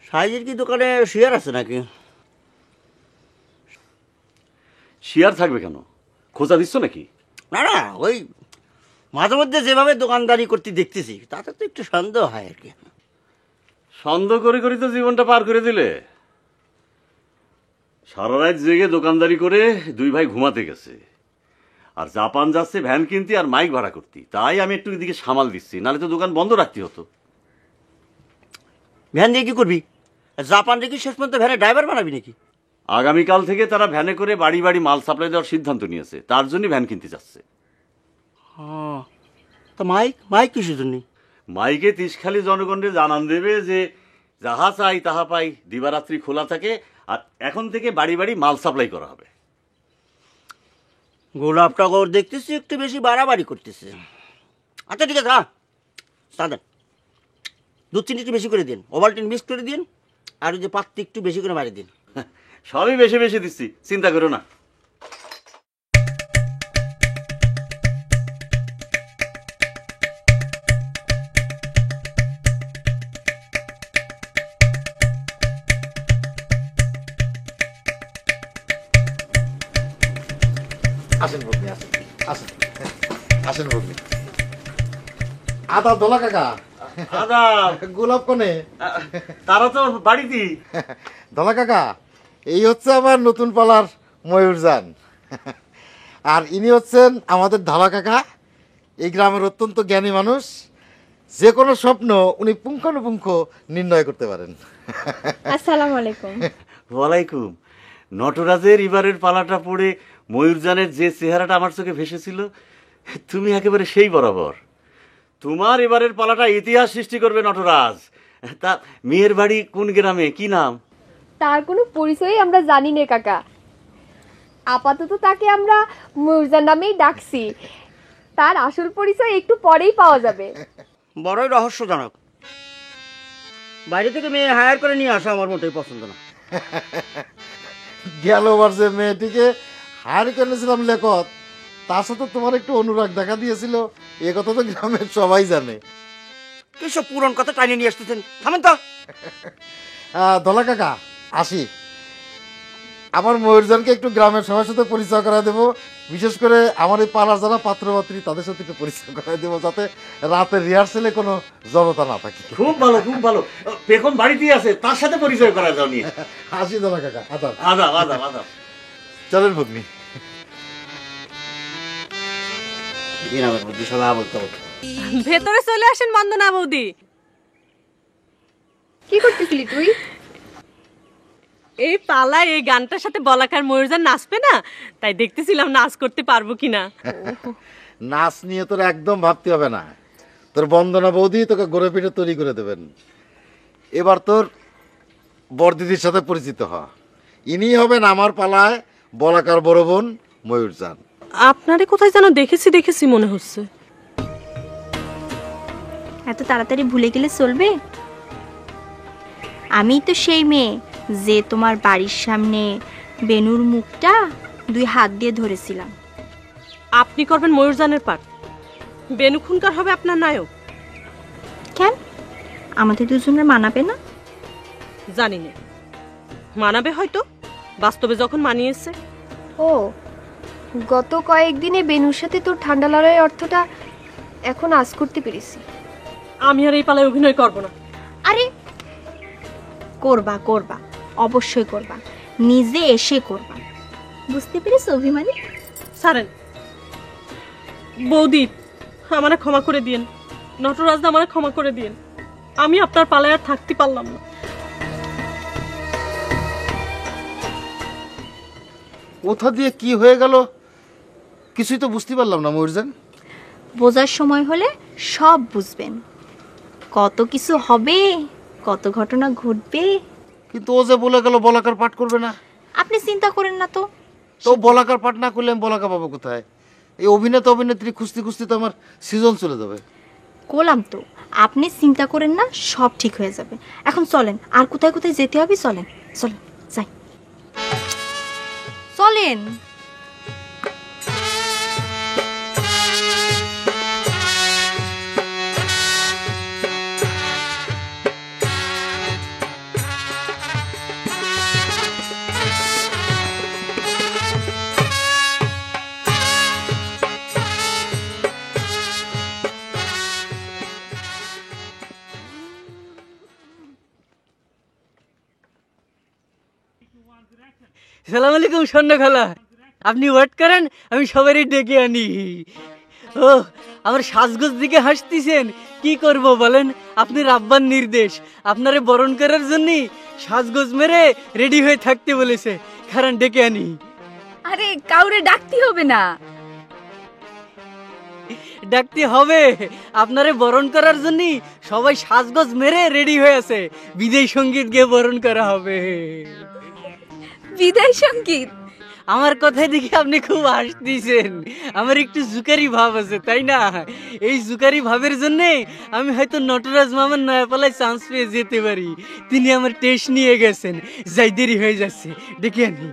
সাইজের কি দোকানে শেয়ার আছে নাকি? শেয়ার থাকবে কেন? খোঁজা দিচ্ছ নাকি? না না, ওই মাঝে মধ্যে যেভাবে দোকানদারি করতে দেখতেছি তাতে তো একটু সন্দেহ হয় আর কি। সন্দেহ করে করে তো জীবনটা পার করে দিলে। সারা রাত জেগে দোকানদারি করে দুই ভাই ঘুমাতে গেছে, আর জাপান যাচ্ছে ভ্যান কিনতে আর মাইক ভাড়া করতে। তাই আমি একটু এদিকে সামাল দিচ্ছি, নাহলে তো দোকান বন্ধ রাখতে হতো। ভ্যান দিয়ে কি করবি? জাপান রেখে শেষ পর্যন্ত ভ্যানে ড্রাইভার বানাবি নাকি? আগামীকাল থেকে তারা ভ্যানে করে বাড়ি বাড়ি মাল সাপ্লাই দেওয়ার সিদ্ধান্ত নিয়েছে, তার জন্য ভ্যান কিনতে যাচ্ছে। তো মাইক মাইক কিসের জন্য? মাইকে তিসখালি জনগণকে জানান দেবে যে যাহা চাই তাহা পাই, দিবারাত্রি খোলা থাকে, আর এখন থেকে বাড়ি বাড়ি মাল সাপ্লাই করা হবে। গোলাপ টগর দেখতেছি একটু বেশি বাড়াবাড়ি করতেছে। আচ্ছা ঠিক আছে, চা দেন, দুধ চিনি একটু বেশি করে দিন, ওভালটিন মিক্স করে দিন, আর ওই যে পাত্তি একটু বেশি করে মারি দিন। সবই বেশি বেশি দিচ্ছি, চিন্তা করো না। আসেন ভগ্নি, আসেন আসেন আসেন ভগ্নি। আদাব দোলা কাকা। আদাব। গোলাপ কোনে? তারা তো বাড়িতে। দোলা কাকা, এই হচ্ছে আমার নতুন পালার ময়ূরজান, আর ইনি হচ্ছেন আমাদের ধালা কাকা। এই গ্রামের অত্যন্ত জ্ঞানী মানুষ, যে কোনো স্বপ্ন উনি পুঙ্খানুপুঙ্খ নির্ণয় করতে পারেন। আসসালামু আলাইকুম। ওয়ালাইকুম। নটরাজের এবারের পালাটা পড়ে ময়ূরজানের যে চেহারাটা আমার চোখে ভেসেছিল, তুমি একেবারে সেই বরাবর। তোমার এবারের পালাটা ইতিহাস সৃষ্টি করবে নটরাজ। তা মেয়ের বাড়ি কোন গ্রামে, কি নাম? তার কোনো পরিচয়ই আমরা জানি না কাকা, আপাতত তাকে আমরা ময়ূরজান নামেই ডাকছি। তার আসল পরিচয় একটু পরেই পাওয়া যাবে। বড়ই রহস্যজনক। বাইরে থেকে মেয়ে হায়ার করে নিয়ে আসা আমার মোটেই পছন্দ না। গেলবার যে মেয়েটিকে হায়ার করেছিলাম লেখক, তার সাথে তোমার একটু অনুরাগ দেখা দিয়েছিল, এ কথা তো গ্রামের সবাই জানে। কিসব পুরন কথা টাইনে নিয়ে আসতেছেন, থামেন তো। দলা কাকা, আসি। আমার ময়ূরজানকে একটু গ্রামের সবার সাথে পরিচয় করা দেবো, বিশেষ করে আমার এই পাড়ার যারা পাত্রপাত্রী তাদের সাথে একটু পরিচয় করা দেবো, যাতে রাতের রিহার্সেলে কোনো জড়তা না থাকে। খুব ভালো, খুব ভালো। পেখন বাড়িতেই আছে, তার সাথে পরিচয় করা যাও নিয়ে। আসি দলা কাকা, আদাব আদাব আদাব আদাব। চলেন ভগ্নি। ভেতরে চলে আসেন বন্দনা বৌদি। কি করতেছিলি তুই? এই পালায় এই গানটার সাথে বলাকার ময়ূরজান নাচবে না, তাই দেখতেছিলাম নাচ করতে পারবো কিনা। নাচ নিয়ে তোর একদম ভাবতে হবে না, তোর বন্দনা বৌদি তোকে গড়ে পিঠে তৈরি করে দেবেন। এবার তোর বরদিদির সাথে পরিচিত হ, ইনি হবেন আমার পালায় বলাকার বড় বোন ময়ূরজান। আপনারে কোথায় যেন দেখেছি দেখেছি মনে হচ্ছে। এত তাড়াতাড়ি ভুলে গেলে চলবে? আমি তো সেই মেয়ে যে তোমার বাড়ির সামনে বেনুর মুখটা দুই হাত দিয়ে ধরেছিলাম। আপনি করবেন ময়ূরজানের পাঠ, বেনু খুনকার হবে আপনার নায়ক। কেন আমাদের দুজনের মানাবে না? জানি না, মানাবে হয়তো, বাস্তবে যখন মানিয়েছে। ও, গত কয়েকদিনে বেনুর সাথে তোর ঠান্ডা লড়াই অর্থটা এখন আজ করতে পেরেছি। আমি আর এই পালায় অভিনয় করব না। আরে করবা করবা, অবশ্যই করবা, নিজে এসে করবা, বুঝতে পেরেছ অভিমানী? সারেন বৌদি, আমারে ক্ষমা করে দিয়েন। নটরাজ আমারে ক্ষমা করে দিয়েন, আমি আপনার পালায় আর থাকতে পারলাম না। কোথা দিয়ে কি হয়ে গেল কিছুই তো বুঝতে পারলাম না ময়ূরজান। বোঝার সময় হলে সব বুঝবেন, কত কিছু হবে, কত ঘটনা ঘটবে। কিন্তু ও যে বলে গেল বলাকার পাঠ করবে না। আপনি চিন্তা করেন না তো। তো বলাকার পাঠ না করলে আমি বলাকা পাবো কোথায়? এই অভিনেতা অভিনেত্রী খুঁজতে খুঁজতে তো আমার সিজন চলে যাবে। বললাম তো, আপনি চিন্তা করেন না, সব ঠিক হয়ে যাবে। এখন চলেন, আর কোথায় কোথায় যেতে হবে চলেন, চলেন যাই, চলেন। আসসালামু আলাইকুম স্বর্ণ খালা। আপনি ওয়েট করেন, আমি সবারই ডেকে আনি। ও আমার সাজগোজ দিকে হাসতেছেন, কি করব বলেন? আপনার আব্বার নির্দেশ, আপনারে বরণ করার জন্য সাজগোজ মেরে রেডি হয়ে থাকতে বলেছে। কারণ ডেকে আনি। আরে কাউরে ডাকতে হবে না। ডাকতে হবে, আপনারে বরণ করার জন্য সবাই সাজগোজ মেরে রেডি হয়ে আছে। বিদায় সঙ্গীত গিয়ে বরণ করা হবে। বিদায় সঙ্গীত? আমার কথায় দেখি আপনি খুব হাসতেছেন। আমার একটু জুকারি ভাব আছে, তাই না? এই জুকারি ভাবের জন্য আমি হয়তো নটরাজ মামার নয়াপালায় চান্স পেয়ে যেতে পারি। তিনি আমার টেস্ট নিয়ে গেছেন, যাই দেরি হয়ে যাচ্ছে, ডেকে আনি।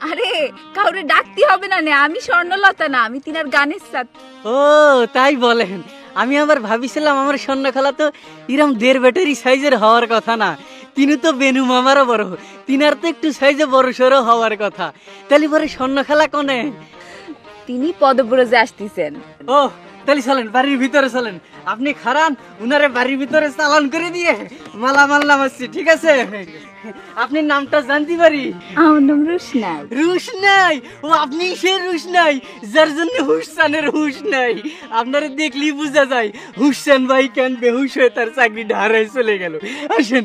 আরে কাউরে ডাকতে হবে না, আমি স্বর্ণলতা না, আমি তিনার গানের সাথে। ও তাই বলেন? আমি আবার ভাবিছিলাম আমার স্বর্ণ খালা তো এরম 1.5 ব্যাটারি সাইজের হওয়ার কথা না। তিনি তো বেনু মামারও বড়, তিনার তো একটু সাইজে বড় সড়ো হওয়ার কথা। তাহলে পরে স্বর্ণ খালা কোনে? তিনি পদব্রজে আসতেছেন। ও তাহলে চলেন, বাড়ির ভিতরে চলেন। আপনি খারান, উনারে বাড়ির ভিতরে চালান করে দিয়ে মালামাল নামাচ্ছি, ঠিক আছে? আপনি নামটা জানতে পারি? আমার নাম রুশনাই। রুশনাই? ও আপনি সে রুশনাই যার জন্য হুসসানের হুশ নাই। আপনারা দেখলি বোঝা যায় হুসসান ভাই কেন বেহুশ হয়ে তার চাকরিটা হারাই চলে গেল। আসেন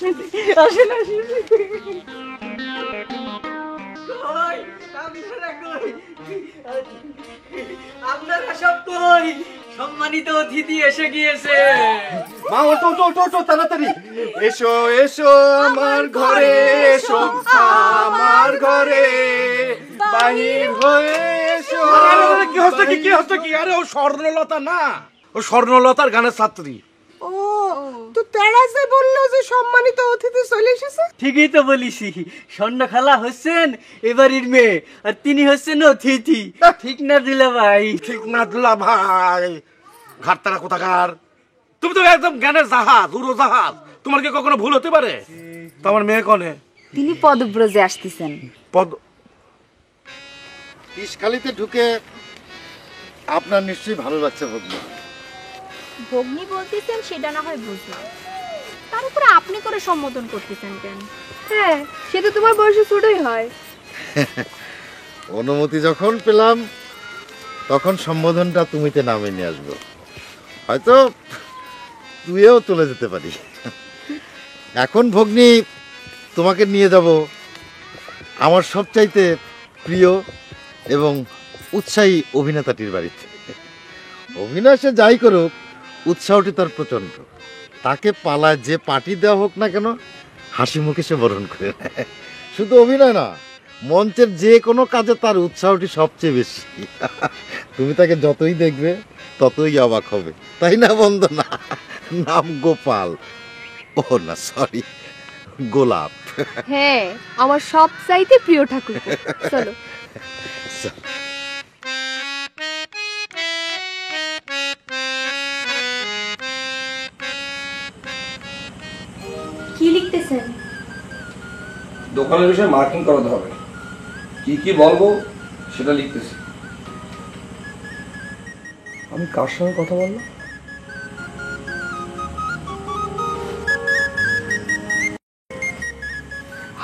আসেন আসেন। আপনারা সব কই? সম্মানিত অতিথি এসে গিয়েছে। মা ওটো ওটো ওটো ওটো তাড়াতাড়ি এসো এসো আমার ঘরে, এসো আমার ঘরে বাহির হয়ে এসো। কি হচ্ছে কি কি হচ্ছে কি? আরে ও স্বর্ণলতা না, ও স্বর্ণলতার গানের ছাত্রী। ও তো তেরা যে বললো যে সম্মানিত অতিথি চলে এসেছে। ঠিকই তো বলিসি, স্বর্ণ খালা হচ্ছেন এবারের মেয়ে, আর তিনি হচ্ছেন অতিথি। ঠিক না দিলা ভাই? ঠিক না দিলা ভাই? ঘাটতারা কোথাকার? তুমি তো একদম জ্ঞানের জাহাজ, উড়োজাহাজ। তোমার কি কখনো ভুল হতে পারে? তোমার মেয়ে কনে? তিনি পদব্রজে আসতেছেন। পদ ইসখালিতে ঢুকে আপনার নিশ্চয়ই ভালো লাগছে ভগ্নী। ভগ্নী বলতেছেন সেটা না হয় বুঝলাম, তার উপরে আপনি করে সম্বোধন করতেছেন কেন? হ্যাঁ, সে তো তোমার বয়সে ছোটই হয়। অনুমতি যখন পেলাম তখন সম্বোধনটা তুমিতে নামে নিয়ে আসবো। হয়তো তুইও চলে যেতে পারি। এখন ভগ্নী তোমাকে নিয়ে যাব আমার সবচাইতে প্রিয় এবং উৎসাহী অভিনেতাটির বাড়িতে। অভিনয় সে যাই করুক, উৎসাহটি তার প্রচণ্ড। তাকে পালায় যে পার্টি দেওয়া হোক না কেন, হাসি মুখে সে বরণ করে নেয়। শুধু অভিনয় না, মঞ্চের যে কোনো কাজে তার উৎসাহটি সবচেয়ে বেশি। তুমি তাকে যতই দেখবে ততই অবাক হবে, তাই না বন্দনা? নাম গোপাল, ও না সরি গোলাপ। হ্যাঁ, আমার সব চাইতে প্রিয় ঠাকুর। চলো। কি লিখতেছেন? দোকানের বিষয়ে মার্কিং করাতে হবে, কি কি বলবো সেটা লিখতেছি। আমি কার সঙ্গে কথা বললাম?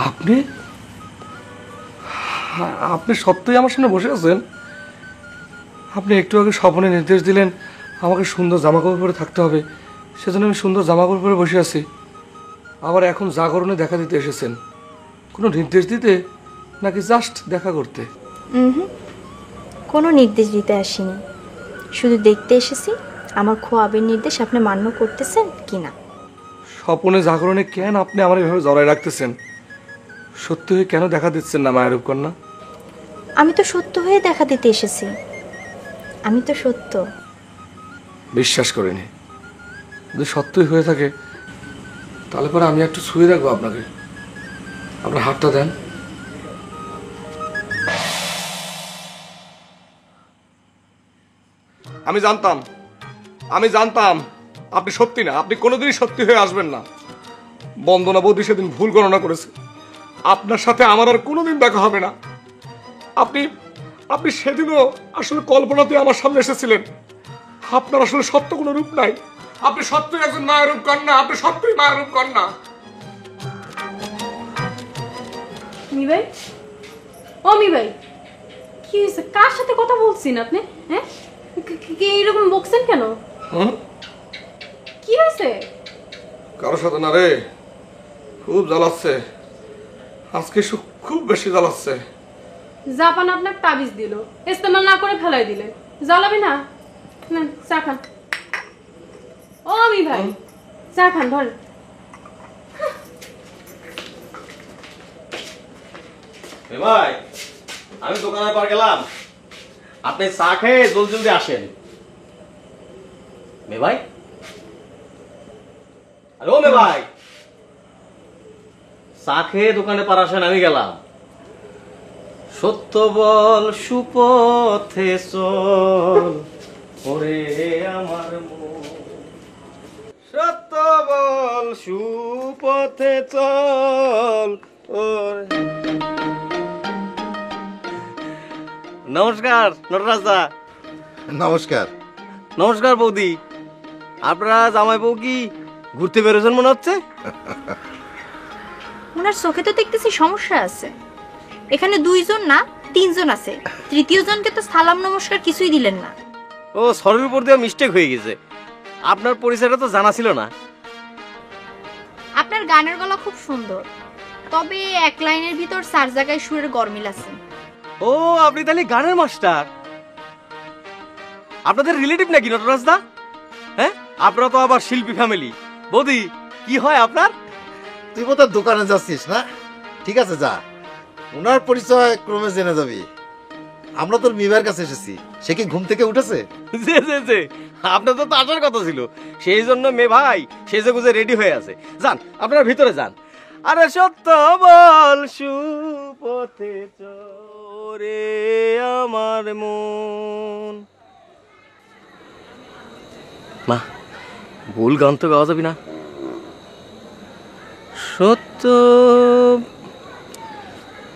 আপনি আপনি সত্যিই আমার সামনে বসে আছেন? আপনি একটু আগে স্বপনে নির্দেশ দিলেন আমাকে সুন্দর জামাকাপড় পরে থাকতে হবে, সেজন্য আমি সুন্দর জামাকাপড় পরে বসে আছি। আবার এখন জাগরণে দেখা দিতে এসেছেন, কোনো নির্দেশ দিতে নাকি জাস্ট দেখা করতে? কোনো নির্দেশ দিতে আসিনি, শুধু দেখতে এসেছি আমার খোয়াবের নির্দেশ আপনি মান্য করতেছেন কিনা। স্বপনে জাগরণে কেন আপনি আমার এভাবে জড়ায় রাখতেছেন? সত্যি হয়ে কেন দেখা দিচ্ছেন না মায়ের কন্যা? আমি তো সত্য হয়ে দেখা দিতে এসেছি, আমি তো সত্য। বিশ্বাস করিনি, যদি সত্যই হয়ে থাকে তাহলে পরে আমি একটু ছুঁয়ে রাখবো আপনাকে। আপনার হাতটা দেন। আমি জানতাম আপনি সত্যি না, আপনি কোনোদিনই সত্যি হয়ে আসবেন না। বন্দনা বৌদি সেদিন ভুল গণনা করেছে, আপনার সাথে আমার আর কোনোদিন দেখা হবে না। আপনি সেদিনও আসলে কল্পনাতে আমার সামনে এসেছিলেন। আপনার আসলে সত্য কোনো রূপ নাই, আপনি সত্যই একজন মায়ের রূপ কন্যা, আপনি সত্যই মায়ের রূপ কন্যা। নিবে অমি ভাই কি হয়েছে? কার সাথে কথা বলছেন আপনি? হ্যাঁ, কে এরকম বকছেন কেন? কি হয়েছে? কারোর সাথে না রে, খুব জ্বালাচ্ছে আজকে, খুব বেশি জ্বালাচ্ছে। জাপান আপনাকে তাবিজ দিল, ইস্তেমাল না করে ফেলাই দিলে, জ্বালাবি না? নেন চা খান। ও আমি ভাই চা খান, ধর। ভাই আমি দোকানের পর গেলাম, আপনি চা খেয়ে জলদি জলদি আসেন। মে ভাই, আরে ও মে ভাই, চা খেয়ে দোকানে পার আসেন, আমি গেলাম। সত্য বল সুপথে চল ওরে আমার মন, সত্য বল সুপথে চল ওরে। নমস্কার নটরাজ দা। নমস্কার। নমস্কার বৌদি, আপনারা জামাই বউ কি ঘুরতে বেরোছেন মনে হচ্ছে? ওনার চোখে তো দেখতেছি সমস্যা আছে। এখানে 2 জন না 3 জন আছে, তৃতীয় জনকে তো সালাম নমস্কার কিছুই দিলেন না। ও সরের উপর দিয়ে মিস্টেক হয়ে গেছে, আপনার পরিচয়টা তো জানা ছিল না। আপনার গানের গলা খুব সুন্দর, তবে এক লাইনের ভিতর 4 জায়গায় সুরের গরমিল আছে। ও আপনি তাহলে গানের মাস্টার? আপনাদের রিলেটিভ নাকি নটরাজ দা? হ্যাঁ, আপনারা তো আবার শিল্পী ফ্যামিলি। বৌদি কি হয় আপনার? তুই বোধহয় দোকানে যাচ্ছিস না? ঠিক আছে যা, ওনার পরিচয় ক্রমে জেনে যাবি। আমরা তোর মিবার কাছে এসেছি, সে কি ঘুম থেকে উঠেছে? জি জি জি, আপনার তো আসার কথা ছিল, সেই জন্য মে ভাই সেজে গুজে রেডি হয়ে আছে। যান আপনারা ভিতরে যান। আরে সত্য বল সুপথে চরে আমার মন। মা, ভুল গান তো গাওয়া যাবি না। সত্য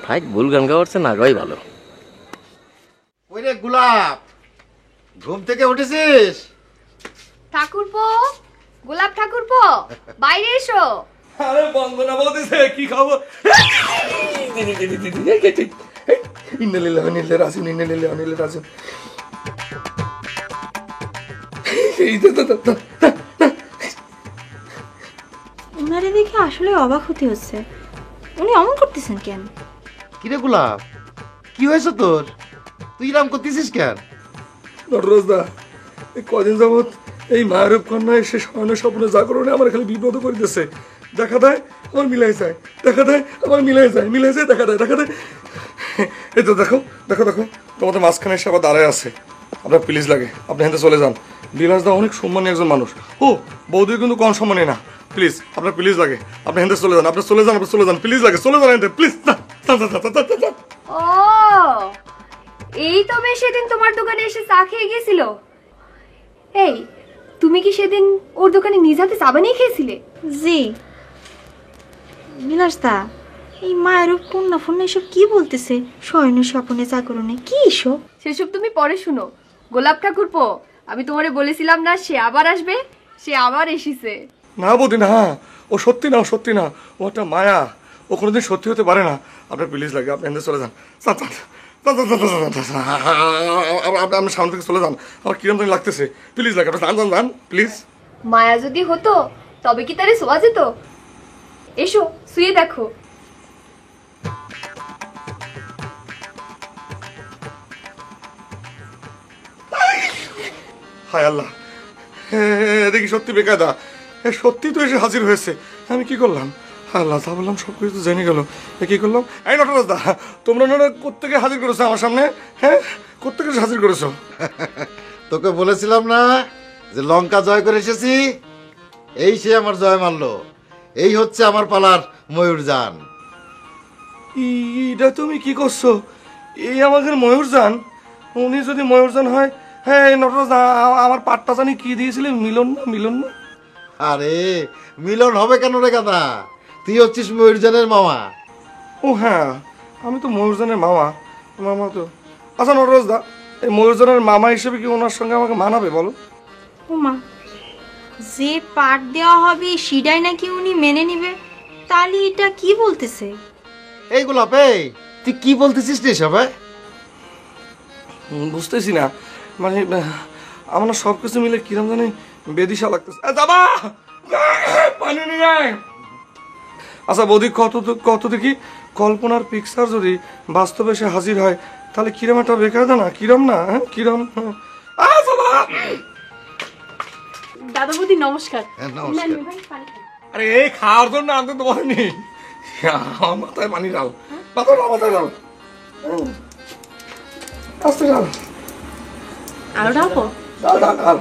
ভাই, ভুল গান গাওয়ার না গাওয়াই ভালো। ওইরে গোলাপ, ঘুম থেকে উঠেছিস? ঠাকুরপো, গোলাপ ঠাকুরপো, বাইরে এসো। আরে বন্দনা বৌদি, কি খাবো? ইন্নালিল্লাহি ওয়া ইন্না ইলাইহি রাজিউন, ইন্নালিল্লাহি ওয়া ইন্না ইলাইহি রাজিউন। ওনারে দেখে আসলে অবাক হতে হচ্ছে, উনি অমন করতেছেন কেন? কিরে গোলাপ, কি হয়েছে তোর? তুই এরকম করতেছিস কেন? নটরাজ দা, এই কদিন যাবৎ এই মায়ারূপ কন্যা এসে শয়ন স্বপ্নে জাগরণে আমার খালি বিব্রত করে দিতেছে। দেখা দেয় আমার মিলাই যায়, দেখা দেয় আমার মিলাই যায়, মিলাই যায়, দেখা দেয়, দেখা দেয়। এই তো দেখো দেখো দেখো, তোমাদের মাঝখানে এসে আবার দাঁড়ায় আছে। আপনার প্লিজ লাগে, আপনি হেঁটে চলে যান। বিলাস দা অনেক সম্মানী একজন মানুষ। ও বৌদি কিন্তু কম সম্মানী না, প্লিজ আপনার প্লিজ লাগে, আপনি হেঁটে চলে যান, আপনি চলে যান, আপনি চলে যান, প্লিজ লাগে, চলে যান হেঁটে, প্লিজ। ও, এই তবে সেদিন তোমার দোকানে এসে চা খেয়ে গিয়েছিল। এই, তুমি কি সেদিন ওর দোকানে নিজ হাতে চা বানিয়ে খেয়েছিলে? জি। বিলাসদা, এই মায়ের কন্যা ফন্যা এসব কি বলতেছে? শয়ন স্বপ্নে জাগরণে কি এসব? সেসব তুমি পরে শুনো। গোলাপ ঠাকুরপো, আমি তোমারে বলেছিলাম না সে আবার আসবে, সে আবার এসেছে। না বৌদি না, ও সত্যি না, ও সত্যি না, ও একটা মায়া, ও কোনোদিন সত্যি হতে পারে না। আপনার প্লিজ লাগে, আপনি হেঁটে চলে যান, আপনি সামনে থেকে চলে যান, আমার কিরম জানি লাগতেছে, প্লিজ লাগে, আপনি যান যান যান প্লিজ। মায়া যদি হতো তবে কি তারে শোয়া যেত? এসো শুয়ে দেখো। হায় আল্লাহ, দেখি সত্যি বেকায়দা, সত্যি তো এসে হাজির হয়েছে। আমি কি করলাম? আল্লাহ, তা বললাম সব কিছু তো জেনে গেল, কি করলাম? এই নটরাজ দা, তোমরা কোত্থেকে হাজির করেছো আমার সামনে? হ্যাঁ, কোত্থেকে হাজির করেছো? তোকে বলেছিলাম না যে লঙ্কা জয় করে এসেছি, এই সে আমার জয় মানল। এই হচ্ছে আমার পালার ময়ূরযান। এটা তুমি কি করছো? এই আমাদের ময়ূরযান? উনি যদি ময়ূরযান হয়, হ্যাঁ নটরাজ দা, আমার পাট্টা জানি কি দিয়েছিলেন? মিলন না, মিলন না? আরে মিলন হবে কেন রে গাদা, তুই হচ্ছিস ময়ূরযানের মামা। ও হ্যাঁ, আমি তো ময়ূরযানের মামা। মামা তো আচ্ছা নটরাজ দা, এই ময়ূরযানের মামা হিসেবে কি ওনার সঙ্গে আমাকে মানাবে বলো? ওমা, যে পাট দেওয়া হবে সেটাই নাকি উনি মেনে নিবে? তাহলে এটা কি বলতেছে? এই গোলাপ, এই তুই কি বলতেছিস রে সবাই? বুঝতেছি না, মানে আমার না সবকিছু মিলে কিরম জানি বেদিশা লাগতেছে। যাবা পানি নিয়ে আয়। আচ্ছা বৌদি, কত দেখি কল্পনার পিকচার যদি বাস্তবে সে হাজির হয় তাহলে কিরম একটা বেকার না, কিরম না, হ্যাঁ কিরম। দাদা বৌদি নমস্কার। নমস্কার। নেন ভাই, পানি খান। আরে এই খাওয়ার জন্য আনতে তো বলেনি, আমার মাথায় পানি ডাল, মাথায় ডাল, আস্তে ডাল, আরো ডালবো? ডাল।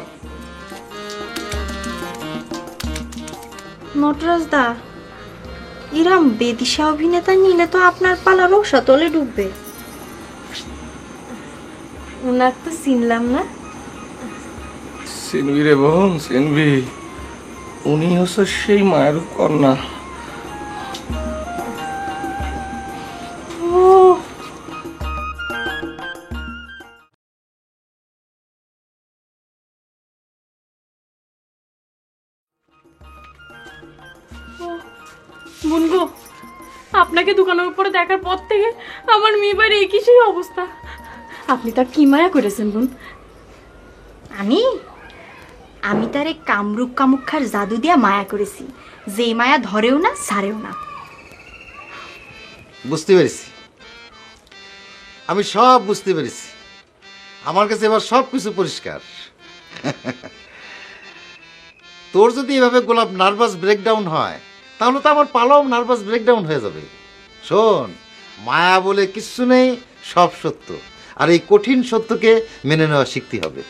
নটরাজ দা, ইরাম বেদিশা অভিনেতা নিলে তো আপনার পালা রসাতলে ডুববে। উনার তো চিনলাম না। চিনবি রে বোন, চিনবি। উনি হচ্ছে সেই মায়ের কন্যা। বুনগো, আপনাকে দোকানের উপরে দেখার পর থেকে আমার মেয়ে বাড়ি একই সেই অবস্থা। আপনি তার কি মায়া করেছেন বোন? আমি তার এই কামরূপ কামুক্ষার জাদু দিয়া মায়া করেছি, যে মায়া ধরেও না ছাড়েও না। বুঝতে পেরেছি, আমি সব বুঝতে পেরেছি। আমার কাছে এবার সব কিছু পরিষ্কার। তোর যদি এভাবে গোলাপ নার্ভাস ব্রেকডাউন হয় তাহলে তো আমার পালাও নার্ভাস ব্রেকডাউন হয়ে যাবে। শোন, মায়া বলে কিচ্ছু নেই, সব সত্য। আর এই কঠিন সত্যকে মেনে নেওয়া শিখতে হবে,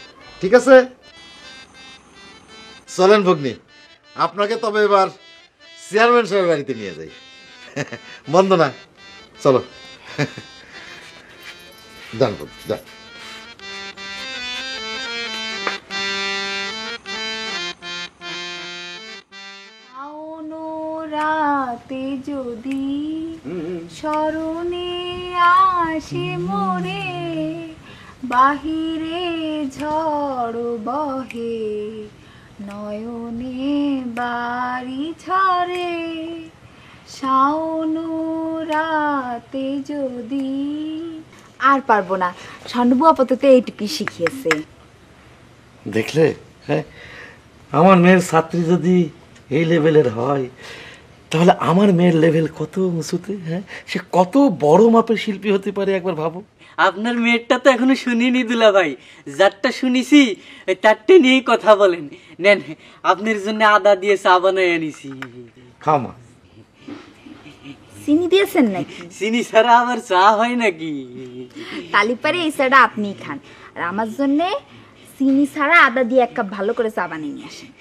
ঠিক আছে? চলেন ভগ্নী, আপনাকে তবে এবার চেয়ারম্যান সাহেবের বাড়িতে নিয়ে যাই। বন্দনা, চলো। যান যান। রাতে যদি স্মরণে আসে মোরে, বাহিরে ঝড় বহে, নয়নে বাড়ি ঝরে, শাওন রাতে যদি। আর পারবো না, সান্ডবু আপাতত এইটুকুই শিখিয়েছে। দেখলে, হ্যাঁ, আমার মেয়ের ছাত্রী যদি এই লেভেলের হয় তাহলে আমার মেয়ের লেভেল কত উঁচুতে, হ্যাঁ, সে কত বড় মাপের শিল্পী হতে পারে একবার ভাবো। আপনার মেয়েরটা তো এখনো শুনিনি দুলা ভাই, যারটা শুনিছি তারটা নিয়েই কথা বলেন। নেন, আপনার জন্য আদা দিয়ে চা বানাই আনিছি। খামা চিনি দিয়েছেন নাকি? চিনি ছাড়া আবার চা হয় নাকি? তালিপারে এই চাটা আপনিই খান, আর আমার জন্য চিনি ছাড়া আদা দিয়ে এক কাপ ভালো করে চা বানিয়ে নিয়ে আসেন।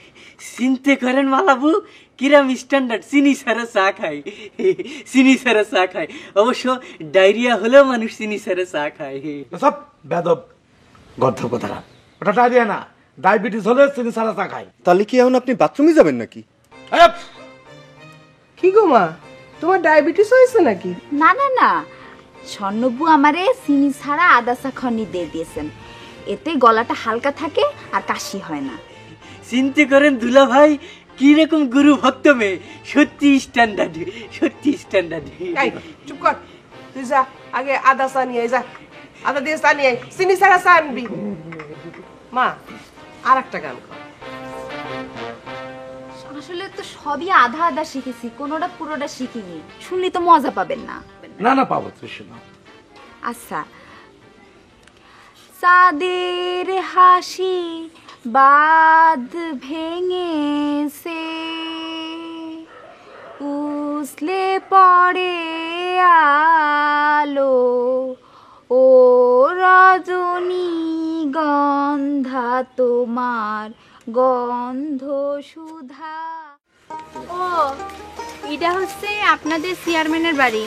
চিনতে করেন মালাবু, কিরাম স্ট্যান্ডার্ড, চিনি ছাড়া চা খায়, চিনি ছাড়া চা খায়। অবশ্য ডায়রিয়া হলেও মানুষ চিনি ছাড়া চা খায়। সব বেদব গর্ধ কথাটা, ওটা ডায়রিয়া না, ডায়াবেটিস হলে চিনি ছাড়া চা খায়। তাহলে কি এখন আপনি বাথরুমে যাবেন নাকি? কি গো মা, তোমার ডায়াবেটিস হয়েছে নাকি? না না না, স্বর্ণবু আমারে চিনি ছাড়া আদা চা খনি দিয়ে দিয়েছেন, এতে গলাটা হালকা থাকে আর কাশি হয় না। চিনতে করেন দুলা ভাই, কিরকম গুরু ভক্ত মেয়ে, সত্যি স্ট্যান্ডার্ড, সত্যি স্ট্যান্ডার্ড। এই চুপ কর, তুই যা আগে আদা চা নিয়ে আয়, যা আদা দিয়ে চা নিয়ে আয়, চিনি ছাড়া চা আনবি। মা, আর একটা গান কর। আসলে তো সবই আধা আধা শিখেছি, কোনোটা পুরোটা শিখিনি, শুনলে তো মজা পাবেন না। না না, পাবো, শোনো। আচ্ছা, চাঁদের হাসি বাঁধ ভেঙেছে, উছলে পড়ে আলো, ও রজনী গন্ধা তোমার গন্ধ সুধা। ও, এটা হচ্ছে আপনাদের চেয়ারম্যানের বাড়ি।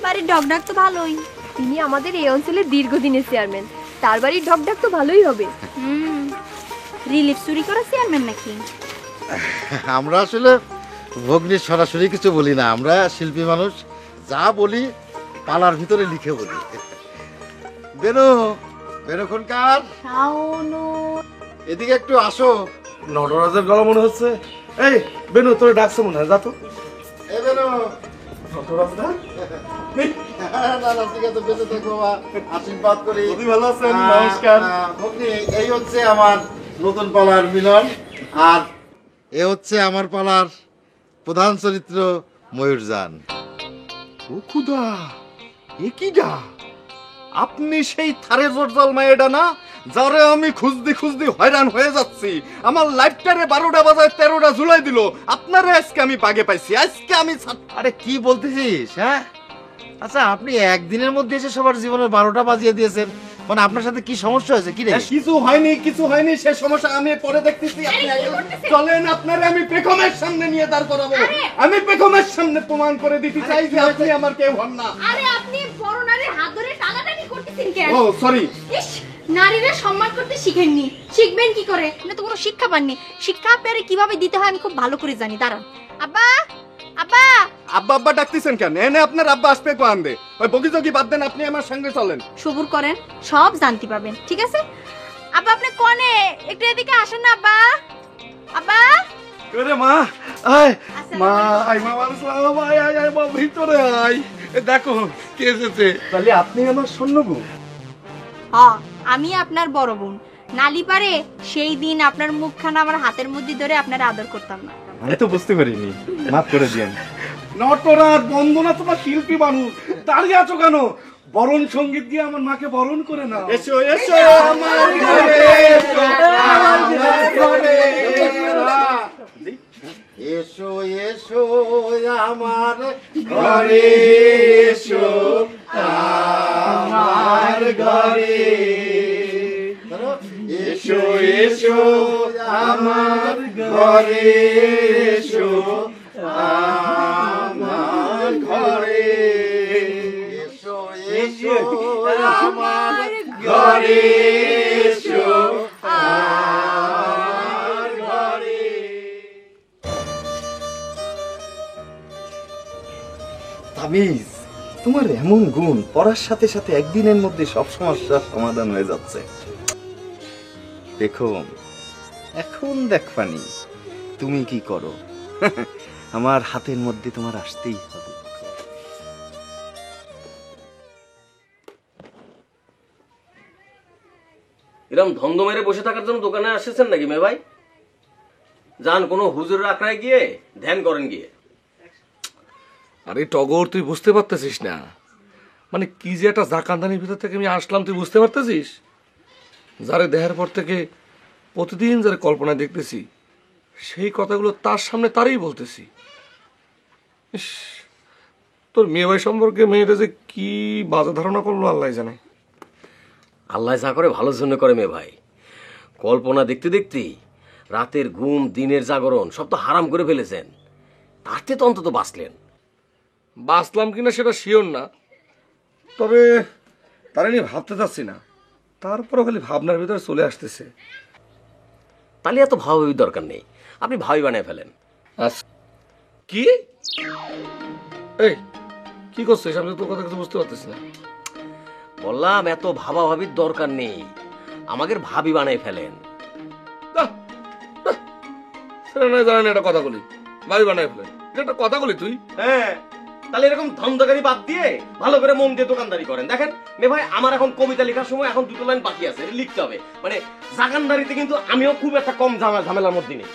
বাড়ির ঢকঢাক তো ভালোই। তিনি আমাদের এই অঞ্চলের দীর্ঘদিনের চেয়ারম্যান, তার বাড়ির ঢকঢাক তো ভালোই হবে। রিলিফ চুরি করা চেয়ারম্যান নাকি? আমরা আসলে ভগ্নির সরাসরি কিছু বলি না, আমরা শিল্পী মানুষ, যা বলি পালার ভিতরে লিখে বলি। বেনু, বেনুখনকার এদিকে একটু আসো। নটরাজের গলা মনে হচ্ছে। এই বেনু, তোর ডাকছে মনে হয়, যা তো। এই বেনু, নটরাজ না? না না ঠিক আছে, বেঁচে থাকো বাবা, আশীর্বাদ করি। ভালো আছেন? নমস্কার। ভগ্নী, এই হচ্ছে আমার নতুন পালার মিলন, আর এ হচ্ছে আমার পালার প্রধান চরিত্র ময়ূরজান। ও খুদা, এ কিডা? আপনি সেই থারে জোরজাল মায়েডা না, যারে আমি খুঁজতে খুঁজতে হয়রান হয়ে যাচ্ছি। আমার লাইফটারে 12টা বাজায় 13টা ঝুলাই দিল। আপনারে আজকে আমি বাগে পাইছি, আজকে আমি আরে কি বলতেছিস? হ্যাঁ, আচ্ছা আপনি একদিনের মধ্যে এসে সবার জীবনের 12টা বাজিয়ে দিয়েছেন, মানে আপনার সাথে কি সমস্যা হয়েছে? কি রে? কিছু হয়নি, কিছু হয়নি, সে সমস্যা আমি পরে দেখতেছি। আপনি চলেন, আপনারে আমি পেখমের সামনে নিয়ে দাঁড় করাবো। আমি পেখমের সামনে প্রমাণ করে দিতে চাই যে আপনি আমার কেউ হন না। আরে আপনি বড় নারীর হাত ধরে টানাটানি করতেছেন কেন? ও সরি। ইস, নারীরা সম্মান করতে শিখেননি, শিখবেন কি করে? না তো কোনো শিক্ষা পাননি। শিক্ষা পেরে কিভাবে দিতে হয় আমি খুব ভালো করে জানি। দাঁড়ান। আব্বা, আব্বা। আব্বা আব্বা ডাকতেছেন কেন? এনে আপনার আব্বা আসবে কোয়ান দে। ওই বগিজগি বাদ দেন, আপনি আমার সঙ্গে চলেন। সবুর করেন, সব জানতে পাবেন, ঠিক আছে? আব্বা আপনি কোনে? একটু এদিকে আসেন না আব্বা। আব্বা। করে মা, আয় মা, আয় মা, আসসালাম, আয় আয় আয় মা, ভিতরে আয়। দেখো কে এসেছে। তাহলে আপনি আমার স্বর্ণগু? হ্যাঁ, আমি আপনার বড় বোন। নালি পারে সেই দিন আপনার মুখখানা আমার হাতের মধ্যে ধরে আপনার আদর করতাম না। আমি তো বুঝতে পারিনি, মাফ করে দিয়েন। নটরাজ, বন্দনা, তোমার শিল্পী মানুষ, দাঁড়িয়ে আছো কেন? বরণ সঙ্গীত দিয়ে আমার মাকে বরণ করে না। এসো এসো আমার ঘরে, এসো আমার ঘরে, এসো এসো আমার ঘরে, এসো আমার ঘরে, এসো এসো আমার ঘরে, এসো আমার ঘরে, এসো এসো আমার ঘরে, এসো আমার ঘরে। তাবিজ, তোমার এমন গুণ, পড়ার সাথে সাথে একদিনের মধ্যে সব সমস্যার সমাধান হয়ে যাচ্ছে। দেখো, এখন দেখবানি তুমি কি করো। আমার হাতের মধ্যে তোমার আসতেই হবে। এরকম ধন্দ মেরে বসে থাকার জন্য দোকানে আসেছেন নাকি মে ভাই? যান কোনো হুজুরের আখড়ায় গিয়ে ধ্যান করেন গিয়ে। আরে টগর, তুই বুঝতে পারতেছিস না, মানে কি যে একটা জাকান্দানির ভিতর থেকে আমি আসলাম, তুই বুঝতে পারতেছিস? যারে দেখার পর থেকে প্রতিদিন যারা কল্পনায় দেখতেছি, সেই কথাগুলো তার সামনে তারই বলতেছি। ইস, তোর মেয়ে ভাই সম্পর্কে মেয়েটা যে কি বাজে ধারণা করলো আল্লাহ জানে। আল্লাহ যা করে ভালোর জন্য করে মে ভাই। কল্পনা দেখতে দেখতেই রাতের ঘুম, দিনের জাগরণ সব তো হারাম করে ফেলেছেন। তাতে তো অন্তত বাঁচলেন। বাঁচলাম কিনা সেটা শিওর না, তবে তারা নিয়ে ভাবতে চাচ্ছি না। তারপরে খালি ভাবনার ভিতরে চলে আসতেছে। তাহলে এত ভাবাভাবির দরকার নেই, আপনি ভাবি বানিয়ে ফেলেন। কি? এই কি করছিস? আমি তোর কথা কিছু বুঝতে পারতেছি না। বললাম এত ভাবাভাবির দরকার নেই, আমাদের ভাবি বানাই ফেলেন। জানেন একটা কথা বলি, ভাবি বানাই ফেলেন, একটা কথা বলি তুই। হ্যাঁ, তাহলে এরকম ধন্দাকারী বাদ দিয়ে ভালো করে মন দিয়ে দোকানদারি করেন। দেখেন মে ভাই, আমার এখন কবিতা লেখার সময় এখন 2 লাইন বাকি আছে, লিখতে হবে। মানে জাগানদারিতে কিন্তু আমিও খুব একটা কম ঝামেলার মধ্যে নেই।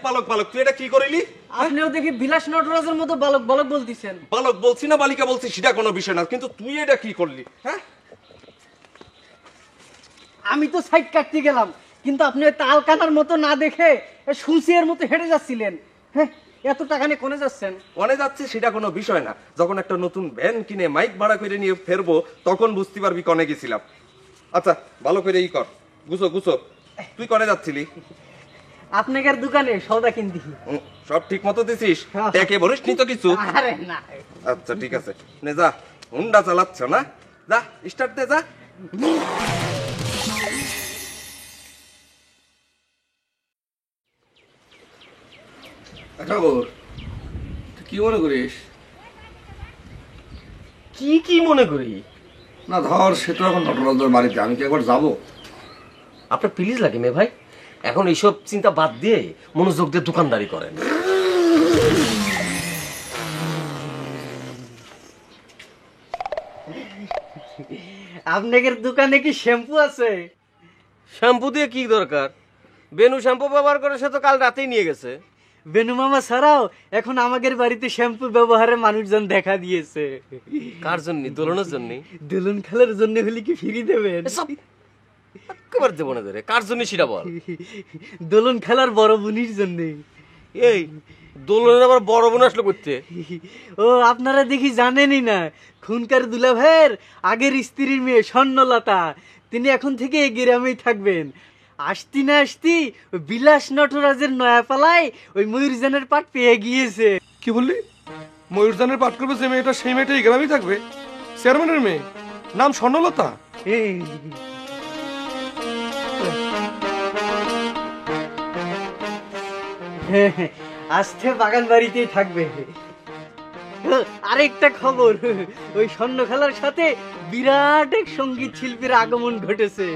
বালক বালক, তুই এটা কি করিলি? আপনিও দেখি বিলাস নটরাজের মতো বালক বালক বলতিছেন। বালক বলছি না বালিকা বলছি সেটা কোনো বিষয় না, কিন্তু তুই এটা কি করলি? হ্যাঁ, আমি তো সাইড কাটতে গেলাম, কিন্তু আপনি ওই তাল কানার মতো না দেখে সুসিয়ের মতো হেঁটে যাচ্ছিলেন। হ্যাঁ, এত টাকা নিয়ে কোনে যাচ্ছেন? কোনে যাচ্ছে সেটা কোনো বিষয় না, যখন একটা নতুন ভ্যান কিনে মাইক ভাড়া করে নিয়ে ফেরবো তখন বুঝতে পারবি কোনে গেছিলাম। আচ্ছা ভালো করে ই কর, গুছো গুছো। তুই কোনে যাচ্ছিলি? আপনার দোকানে সওদা কিনতি। সব ঠিক মতো দিছিস? ট্যাকে বলিস নি তো কিছু? আরে না। আচ্ছা ঠিক আছে, নে যা হুন্ডা চালাচ্ছ না? যা স্টার্ট দে, যা। ঠাকুর তুই কি মনে করিস? কি মনে করি? না ধর, সে তো এখন নটরাজের বাড়িতে, আমি কি একবার যাবো? আপনার প্লিজ লাগে মে ভাই, এখন এইসব চিন্তা বাদ দিয়ে মনোযোগ দিয়ে দোকানদারি করেন। আপনাদের দোকানে কি শ্যাম্পু আছে? শ্যাম্পু দিয়ে কি দরকার? বেনু শ্যাম্পু ব্যবহার করে, সে তো কাল রাতেই নিয়ে গেছে। বেনু মামা ছাড়াও এখন আমাদের বাড়িতে শ্যাম্পু ব্যবহারে মানুষজন দেখা দিয়েছে। কার জন্য? দোলনের জন্য? দোলন খেলার জন্য হলে কি ফ্রি দেবেন? একেবারে দেবো না। কার জন্য সেটা বল। দোলন খেলার বড় বোনির জন্য। এই দোলনের আবার বড় বোন আসলো করতে? ও আপনারা দেখি জানেনই না, খুনকার দুলা ভাইয়ের আগের স্ত্রীর মেয়ে স্বর্ণলতা, তিনি এখন থেকে এই গ্রামেই থাকবেন। আসতি না আসতি বিলাস নটরাজের নয়াপালায় ওই ময়ূরজানের পাট পেয়ে গিয়েছে। কি বললি? ময়ূরজানের পাঠ করবে যে মেয়েটা, সেই মেয়েটা এই গ্রামেই থাকবে? চেয়ারম্যানের মেয়ে, নাম স্বর্ণলতা। আজকে বাগান বাড়িতেই থাকবে। আরেকটা খবর, ওই স্বর্ণ খেলার সাথে বিরাট এক সঙ্গীত শিল্পীর আগমন ঘটেছে,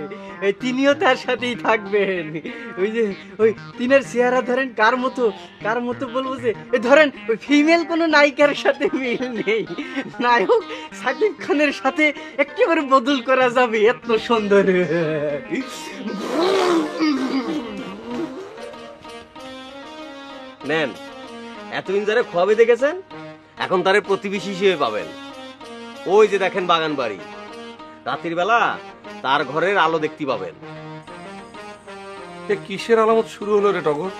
তিনিও তার সাথেই থাকবেন। ওই যে ওই তিনের চেহারা ধরেন কার মতো বলবো যে, ধরেন ওই ফিমেল কোনো নায়িকার সাথে মিল নেই, নায়ক সাকিব খানের সাথে একেবারে বদল করা যাবে, এত সুন্দর। নেন, এতদিন যারা খোয়াবে দেখেছেন, এখন তারে প্রতিবেশী হিসেবে পাবেন। ওই যে দেখেন বাগান বাড়ি, রাতের বেলা তার ঘরের আলো দেখতে পাবেন। কিসের আলামত শুরু হলো রে টগর?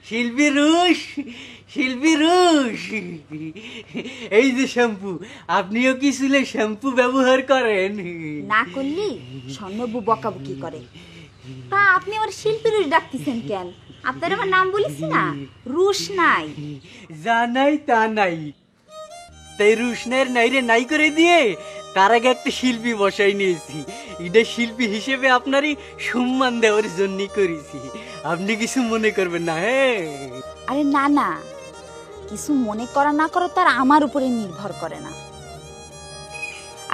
শিল্পী রুশ, এই যে শ্যাম্পু, আপনিও কি চুলে শ্যাম্পু ব্যবহার করেন? না করলি স্বর্ণবু বকাবকি করে। তা আপনি আমার শিল্পী রুশ ডাকতেছেন কেন? আপনার আমার নাম বলেছি না, রুশ নাই। জানাই তা নাই, তাই রুশনের নাইরে নাই করে দিয়ে তার আগে একটা শিল্পী বসাই নিয়েছি। এটা শিল্পী হিসেবে আপনারই সম্মান দেওয়ার জন্য করেছি, আপনি কিছু মনে করবেন না। হ্যাঁ আরে না না, কিছু মনে করা না করা তার আমার উপরে নির্ভর করে না।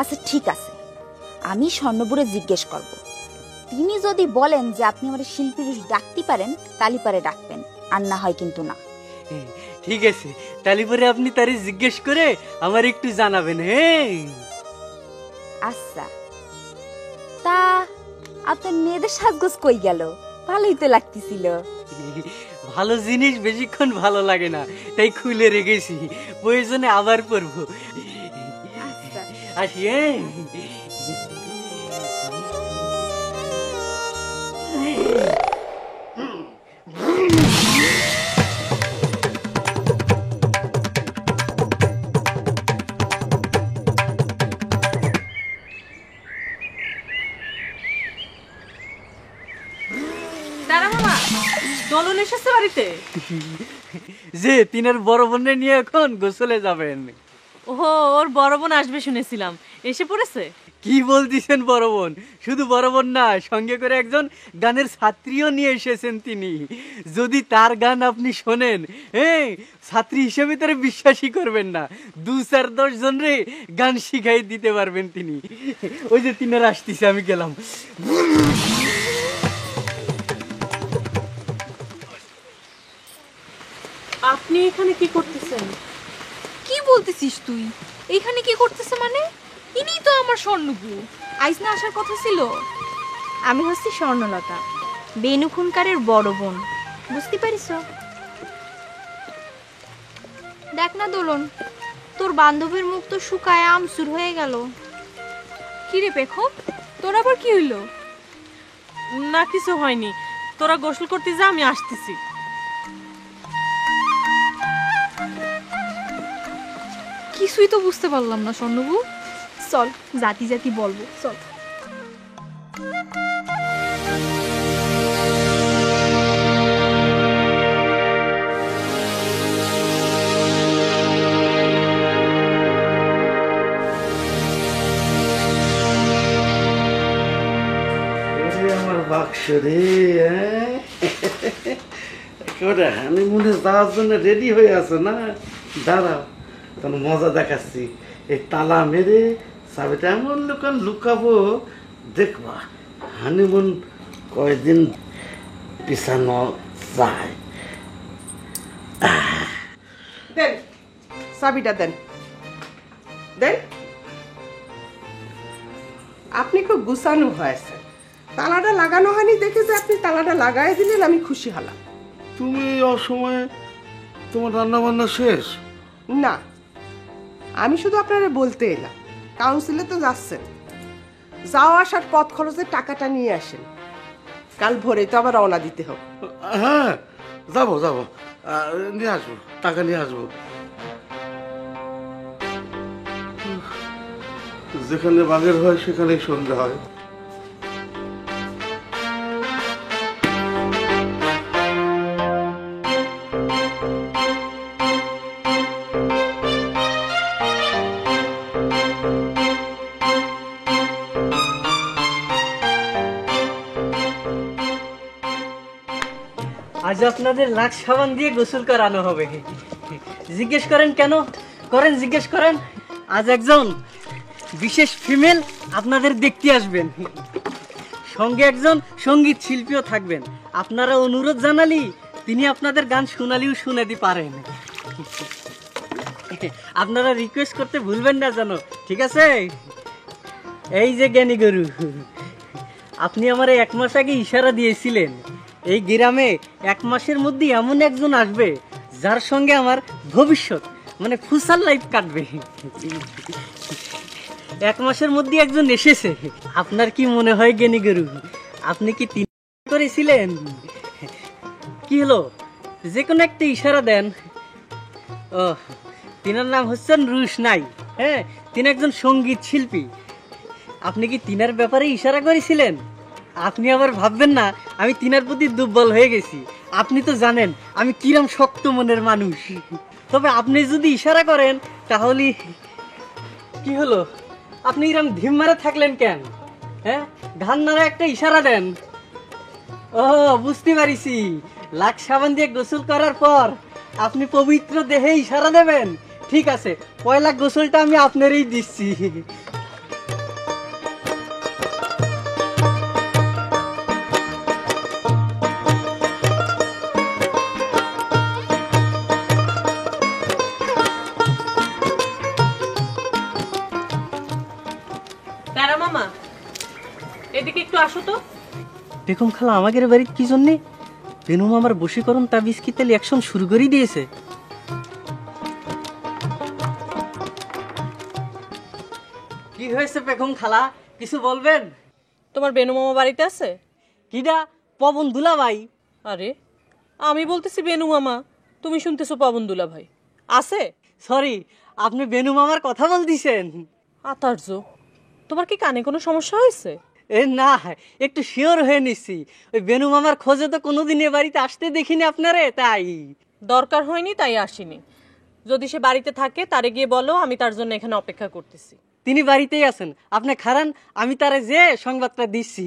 আচ্ছা ঠিক আছে, আমি স্বর্ণবুরে জিজ্ঞেস করব। তিনি যদি বলেন যে আপনি আমার শিল্পী রুশ ডাকতে পারেন, তালি পারে ডাকবেন, আর না হয় কিন্তু না। ঠিক আছে, তালি পরে আপনি তারে জিজ্ঞেস করে আমার একটু জানাবেন। হ্যাঁ আচ্ছা, তা আপনার মেয়েদের সাজগোজ কই গেল? ভালোই তো লাগতেছিল। ভালো জিনিস বেশিক্ষণ ভালো লাগে না, তাই খুলে রেখেছি, প্রয়োজনে আবার পরবো। আসি। দোলন এসেছে বাড়িতে? যে তিনের বড় বোনের নিয়ে এখন গোসলে যাবেন। ওহো, ওর বড় বোন আসবে শুনেছিলাম, এসে পড়েছে? কি বলতেছেন বড় বোন? শুধু বড় বোন না, সঙ্গে করে একজন গানের ছাত্রীও নিয়ে এসেছেন তিনি। যদি তার গান আপনি শোনেন, হ্যাঁ, ছাত্রী হিসেবে তারা বিশ্বাসই করবেন না, 2-4-10 জন রে গান শিখাই দিতে পারবেন তিনি। ওই যে তিনার আসতেছে, আমি গেলাম। আপনি এখানে কি করতেছেন? কি বলতেছিস তুই? এইখানে কি করতেছে মানে? ইনি তো আমার স্বর্ণবু, আইস না আসার কথা ছিল। আমি হচ্ছি স্বর্ণলতা, বেনু খুনকারের বড় বোন, বুঝতে পারিস? দেখ না দোলন, তোর বান্ধবীর মুখ তো শুকায় আমসুর হয়ে গেল। কি রে পেখম, তোর আবার কি হইলো? না কিছু হয়নি, তোরা গোসল করতে যা, আমি আসতেছি। কিছুই তো বুঝতে পারলাম না স্বর্ণবু। চল জাতি জাতি বলবো, চল। বাক্সরে একেবারে হানিমুনে যাওয়ার জন্য রেডি হয়ে আছে না? দাঁড়াও, তখন মজা দেখাচ্ছি। এই তালা মেরে চাবিটা এমন লুকাবো, দেখবা হানিমুন কয়দিন পিছানো যায়। দেন চাবিটা দেন দেন। আপনি খুব গুছানো হয়েছে। তালাটা লাগানো হয়নি দেখে যে আপনি তালাটা লাগাই দিলেন, আমি খুশি হলাম। তুমি অসময়ে তোমার রান্না বান্না শেষ? না, আমি শুধু আপনারা বলতে এলাম, কাউন্সিলে তো যাচ্ছেন, যাওয়া আসার পথ খরচের টাকাটা নিয়ে আসেন। কাল ভোরে তো আবার রওনা দিতে হবে। হ্যাঁ, যাবো যাবো, নিয়ে আসবো, টাকা নিয়ে আসবো। যেখানে বাঘের হয় সেখানেই সন্ধ্যা হয়। আজ আপনাদের লাক্স সাবান দিয়ে গোসল করানো হবে। জিজ্ঞেস করেন কেন করেন, জিজ্ঞেস করেন। আজ একজন বিশেষ ফিমেল আপনাদের দেখতে আসবেন, সঙ্গে একজন সঙ্গীত শিল্পীও থাকবেন। আপনারা অনুরোধ জানালি তিনি আপনাদের গান শোনালিও শুনাতে পারেন। আপনারা রিকোয়েস্ট করতে ভুলবেন না যেন, ঠিক আছে? এই যে জ্ঞানী গরু, আপনি আমার 1 মাস আগে ইশারা দিয়েছিলেন এই গ্রামে 1 মাসের মধ্যে এমন একজন আসবে যার সঙ্গে আমার ভবিষ্যৎ মানে ফুসার লাইফ কাটবে। 1 মাসের মধ্যে একজন এসেছে। আপনার কি মনে হয় জ্ঞানী গরু, আপনি কি 3 করেছিলেন? কি হলো, যে কোনো একটা ইশারা দেন। ও, তিনার নাম হচ্ছেন রুশনাই। হ্যাঁ, তিনি একজন সঙ্গীত শিল্পী। আপনি কি তিনার ব্যাপারে ইশারা করেছিলেন? আপনি আবার ভাববেন না আমি তিনার প্রতি দুর্বল হয়ে গেছি। আপনি তো জানেন আমি কিরম শক্ত মনের মানুষ। তবে আপনি যদি ইশারা করেন তাহলে কি হলো, আপনি এরকম ধিম মারে থাকলেন কেন? হ্যাঁ, ঘান নাড়া একটা ইশারা দেন। ও, বুঝতে পারিছি, লাক্স সাবান দিয়ে গোসল করার পর আপনি পবিত্র দেহে ইশারা দেবেন। ঠিক আছে, পয়লা গোসলটা আমি আপনারই দিচ্ছি। তারা মামা, এদিকে একটু আসো তো। দেখুন খালা, আমাদের বাড়ির কি জন্যে বেনু মামার বশীকরণ তাবিজ কি তাহলে অ্যাকশন শুরু করে দিয়েছে? কি হয়েছে পেখম খালা, কিছু বলবেন? তোমার বেনু মামা বাড়িতে আছে? কিডা? পবন দুলা ভাই। আরে, আমি বলতেছি বেনু মামা, তুমি শুনতেছো পবন দুলা ভাই আছে? সরি, আপনি বেনু মামার কথা বলতেছেন। আতার্য, তোমার কি কানে কোনো সমস্যা হয়েছে? এ না, একটু শিওর হয়ে নিচ্ছি। ওই বেনু মামার খোঁজে তো কোনোদিন এ বাড়িতে আসতে দেখিনি আপনারে, তাই। দরকার হয়নি তাই আসিনি। যদি সে বাড়িতে থাকে তারে গিয়ে বলো আমি তার জন্য এখানে অপেক্ষা করতেছি। তিনি বাড়িতেই আছেন, আপনি খারান, আমি তারে যে সংবাদটা দিচ্ছি।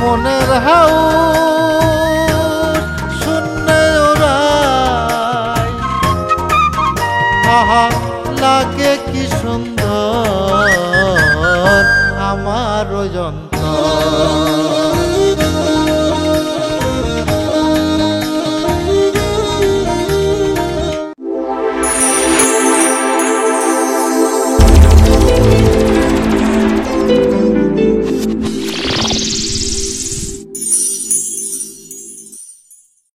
মনের হাউ শূন্যে ওরাই, আহা লাগে কি সুন্দর আমার যন্ত্র।